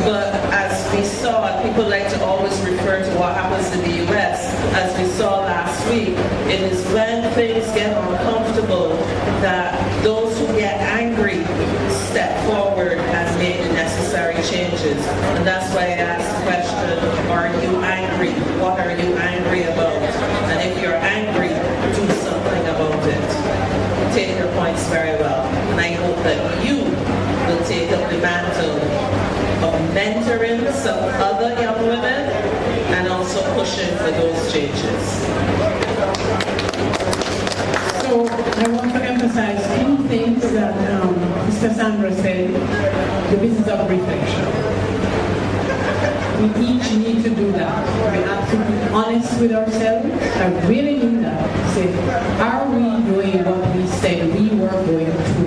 But as we saw, people like to always refer to what happens in the US, as we saw last week, it is when things get uncomfortable that those who get angry step forward and make the necessary changes. And that's why I asked the question, are you angry? What are you angry about? And if you're angry, do something about it. Take your points very well. And I hope that you will take up the mantle of mentoring some other young women and also pushing for those changes. So I want to emphasize two things that Mr. Sandra said, the business of reflection. We each need to do that. We have to be honest with ourselves. I really mean that. Say, are we doing what we said we were going to do?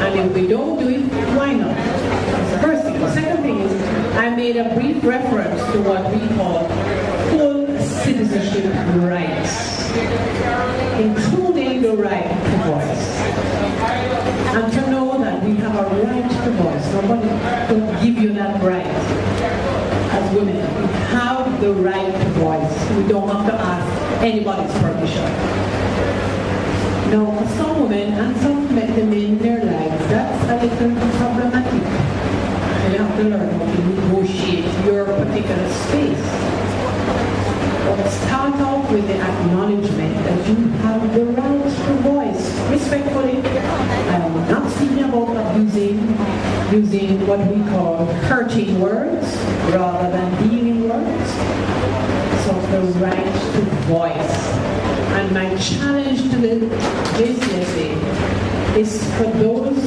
And if we don't do it, why not? That's the first thing. The second thing is, I made a brief reference to what we call full citizenship rights, including the right to voice. And to know that we have a right to voice. Nobody will give you that right. As women, we have the right to voice. We don't have to ask anybody's permission. Now, for some women and some men in their lives, that's a little problematic. And you have to learn how to negotiate your particular space. But start off with the acknowledgement that you have the right to voice. Respectfully, I am not speaking about using what we call hurting words rather than healing words. So the right to voice. And my challenge to the JCSA is for those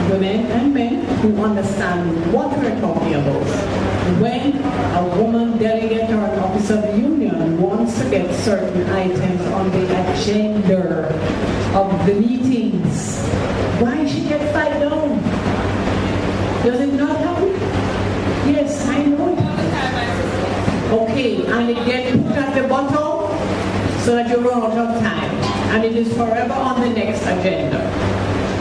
women and men who understand what we're talking about. When a woman delegate or an officer of the union wants to get certain items on the agenda of the meetings, why she get fight down? Does it not happen? Yes, I know it. Okay, and it gets put at the bottom so that you run out of time. And it is forever on the next agenda.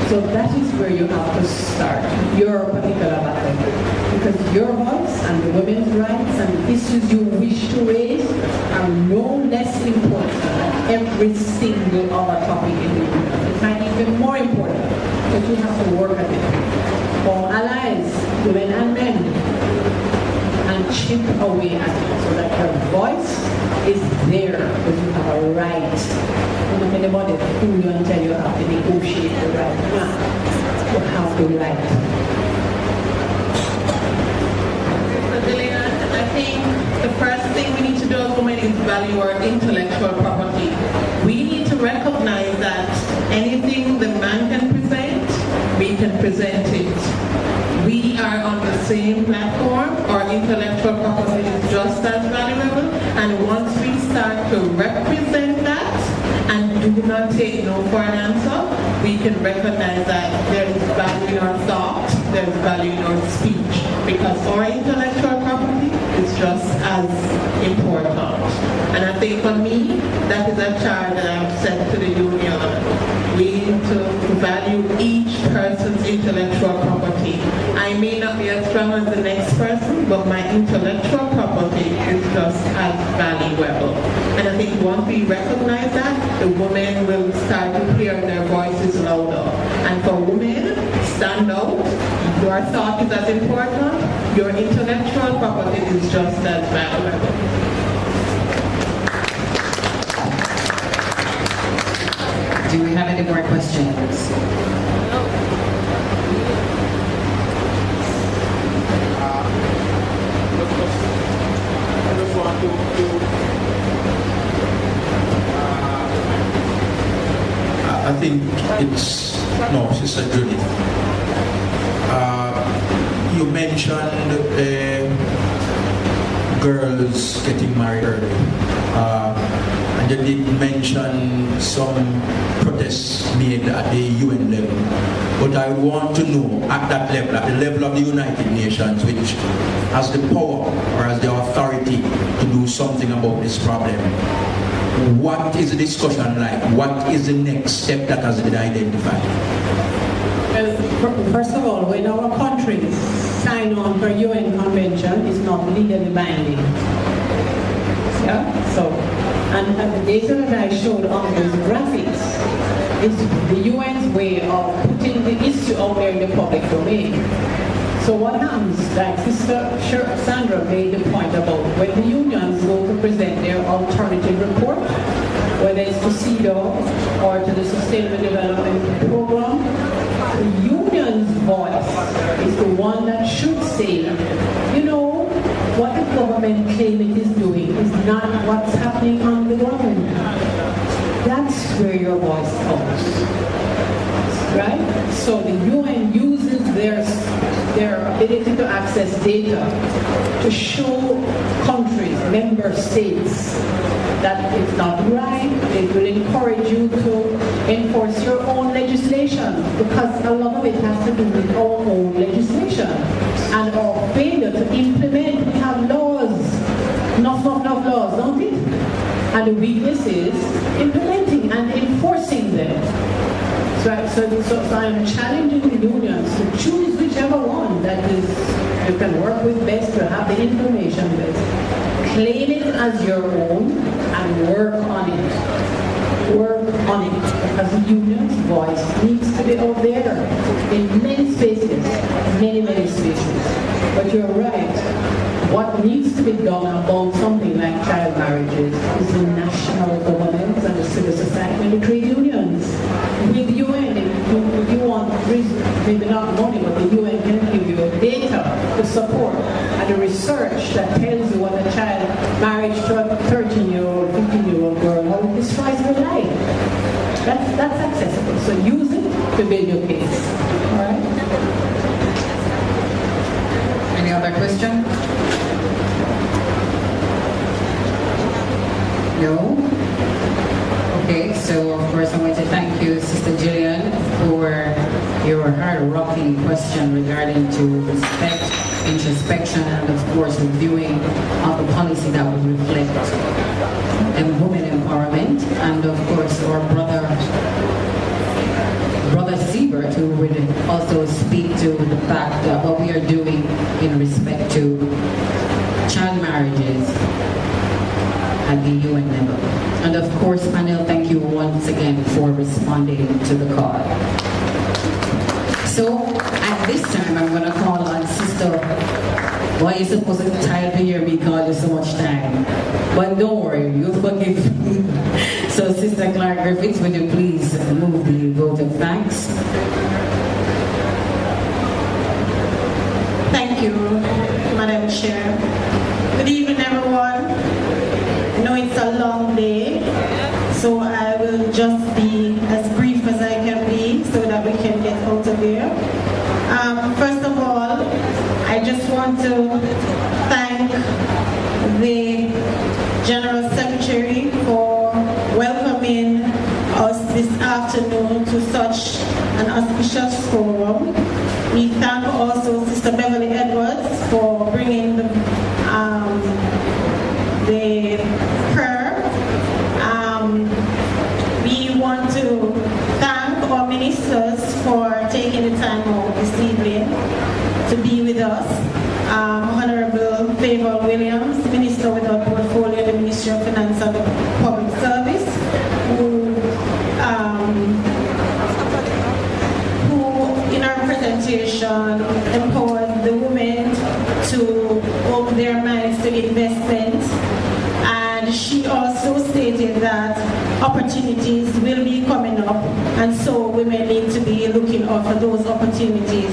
So that is where you have to start your particular battle. Because your voice and the women's rights and the issues you wish to raise are no less important than every single other topic in the union. In fact, even more important, because you have to work at it. For allies, women and men, and chip away at it so that your voice is there because you have a right. Don't let anybody fool you and tell you have to negotiate the right. No, you have the right. I think the first thing we need to do as women is value our intellectual property. We need to recognize that anything the man can present, we can present it. We are on the same platform. Our intellectual property is just as valuable. And once we start to represent that and do not take no for an answer, we can recognize that there is value in our thought, there is value in our speech, because our intellectual property is just as important. And I I think for me, that is a charge that I've set to the union. We need to value each person's intellectual property. I may not be as strong as the next person, but my intellectual property is just as valuable. And I think once we recognize that, the women will start to hear their voices louder. And for women, stand out. Your thought is as important. Your intellectual property is just as valuable. Do we have any more questions? I think it's, no, Sister Judith. You mentioned girls getting married early. And you did mention some protests made at the UN level. But I want to know at that level, at the level of the United Nations, which has the power or has the authority to do something about this problem. What is the discussion like? What is the next step that has been identified? Well, first of all, when our countries sign on for UN convention, it's not legally binding. Yeah? So, and the data that I showed on those graphics is the UN's way of putting the issue out there in the public domain. So what happens, like Sister Sandra made the point about when the unions go to present their alternative report, whether it's to CEDAW or to the Sustainable Development Program, the union's voice is the one that should say, you know, what the government claim it is doing is not what's happening on the ground. That's where your voice comes, right? So the UN uses their ability to access data to show countries, member states, that it's not right. It will encourage you to enforce your own legislation, because a lot of it has to do with our own legislation and our failure to implement. We have laws, enough laws, don't it? And the weakness is implementing and enforcing them. So I'm challenging the unions to choose whichever one that is you can work with best, to have the information best. Claim it as your own and work on it. Work on it, because the union's voice needs to be out there in many spaces, many spaces. But you're right. What needs to be done about something like child marriages is the national governments and the civil society and the trade unions. With the UN, if you want, maybe not money, but the UN can give you data to support and the research that tells you what a child marriage to a 13-year-old, 15-year-old girl, how it destroys her life. That's accessible. So use it to build your case. All right? Any other question? No? Okay, so of course I want to thank you, Sister Gillian, for your hard-rocking question regarding to respect, introspection, and of course reviewing of the policy that would reflect women empowerment, and of course our brother Siebert, who would also speak to the fact that what we are doing in respect to child marriages at the UN level. And of course, panel, thank you once again for responding to the call. So at this time, I'm going to call on Sister. Why are you supposed to tired to hear me call you so much time? But don't worry, you'll forgive me. So Sister Clark Griffiths, would you please move the vote of thanks? Thank you, Madam Chair. Good evening, everyone. I know it's a long day, so I will just be as brief as I can be so that we can get out of here. First of all, I just want to thank the General Secretary for welcoming us this afternoon to such an auspicious forum. We thank also Sister Beverly Edwards for bringing the prayer Favor Williams, Minister without portfolio in the Ministry of Finance and Public Service, who in our presentation empowered the women to open their minds to investment. And she also stated that opportunities will be coming up, and so women need to be looking out for those opportunities.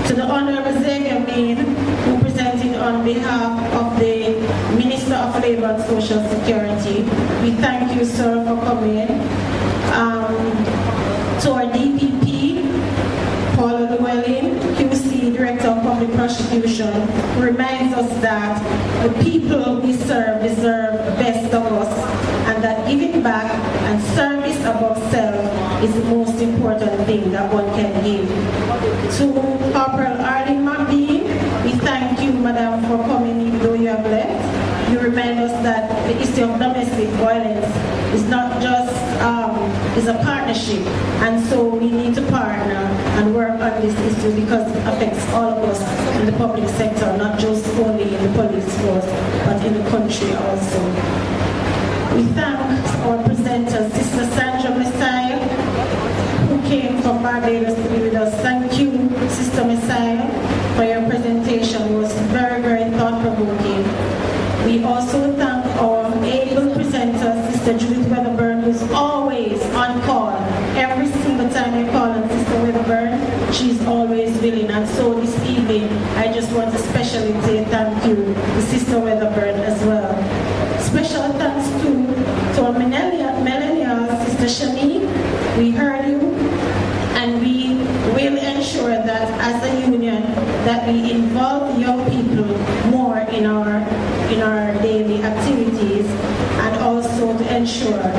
To the Honorable Xavier Main, who presented on behalf of the Minister of Labour and Social Security, we thank you, sir, for coming. To our DPP, Paula Llewellyn, QC, Director of Public Prosecution, who reminds us that the people we serve deserve the best of us, and that giving back and service above self is the most important thing that one can give. To Corporal Arlene McBean, we thank you, Madam, for coming even though you have left. You remind us that the issue of domestic violence is not just, is a partnership, and so we need to partner and work on this issue because it affects all of us in the public sector, not just only in the police force, but in the country also. We thank our presenter, Sister Sandra Messiah, who came from Barbados to be with us. Thank you, Sister Messiah, for your presentation. It was very, very thought-provoking. We also thank our able presenter, Sister Judith Weatherburn, who's always on call. Every single time you call on Sister Weatherburn, she's always willing. And so this evening, I just want to especially say thank you to Sister Weatherburn as well. Special thanks to our millennial, Sister Shani. We heard you, and we will ensure that as a union, that we involve young people more in our daily activities, and also to ensure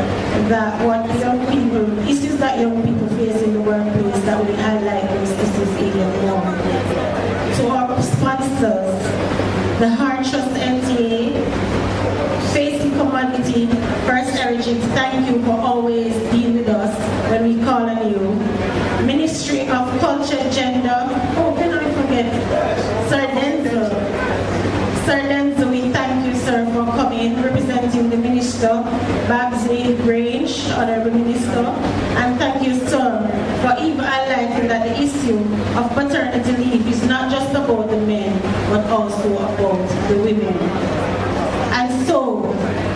that what young people, issues that young people face in the workplace, that we highlight those issues even more. To our sponsors, the Heart Trust NTA, Facing Commodity, First Origin, thank you for always being with us when we call on you. Ministry of Culture, Gender, oh, can I forget? Sir Denzel, we thank you, sir, for coming, representing the Minister, Babsley Grange, Honorable Minister, and thank you, sir, for even highlighting that the issue of paternity leave is not just about the men, but also about the women. And so,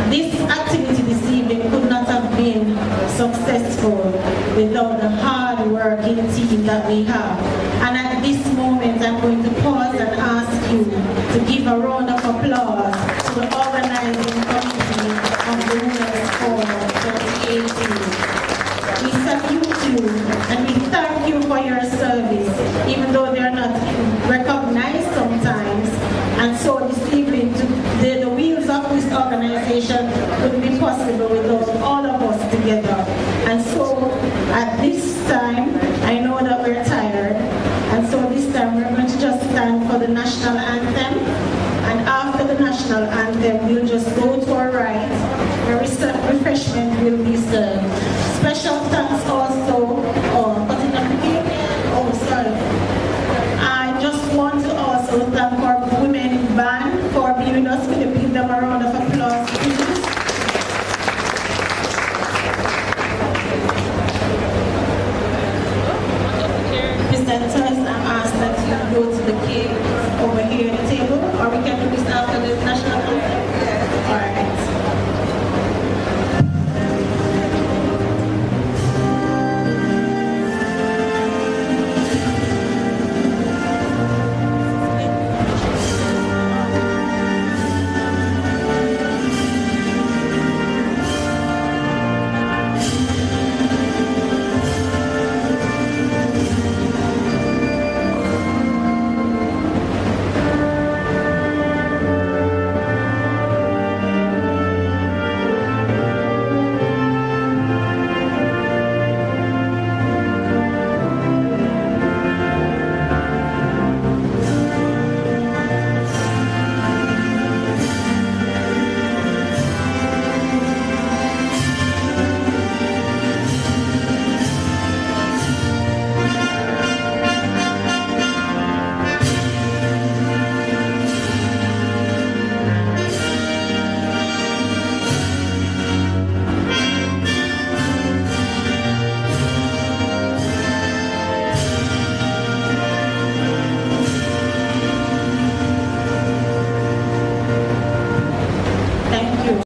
this activity this evening could not have been successful without the hard-working team that we have. And at this moment, I'm going to pause and ask you to give a round of applause to the organizing committee of the Women's Forum 2018. We salute you and we thank you for your service, even though they are not recognized sometimes. And so this evening, the wheels of this organization would be possible without all of us together. And so at this time, I know that we're tired, and so this time we're going to just stand for the national anthem. And after the national anthem, we'll just go to our right, where refreshment will be served. Special thanks also, I just want to also thank our women band for being with us.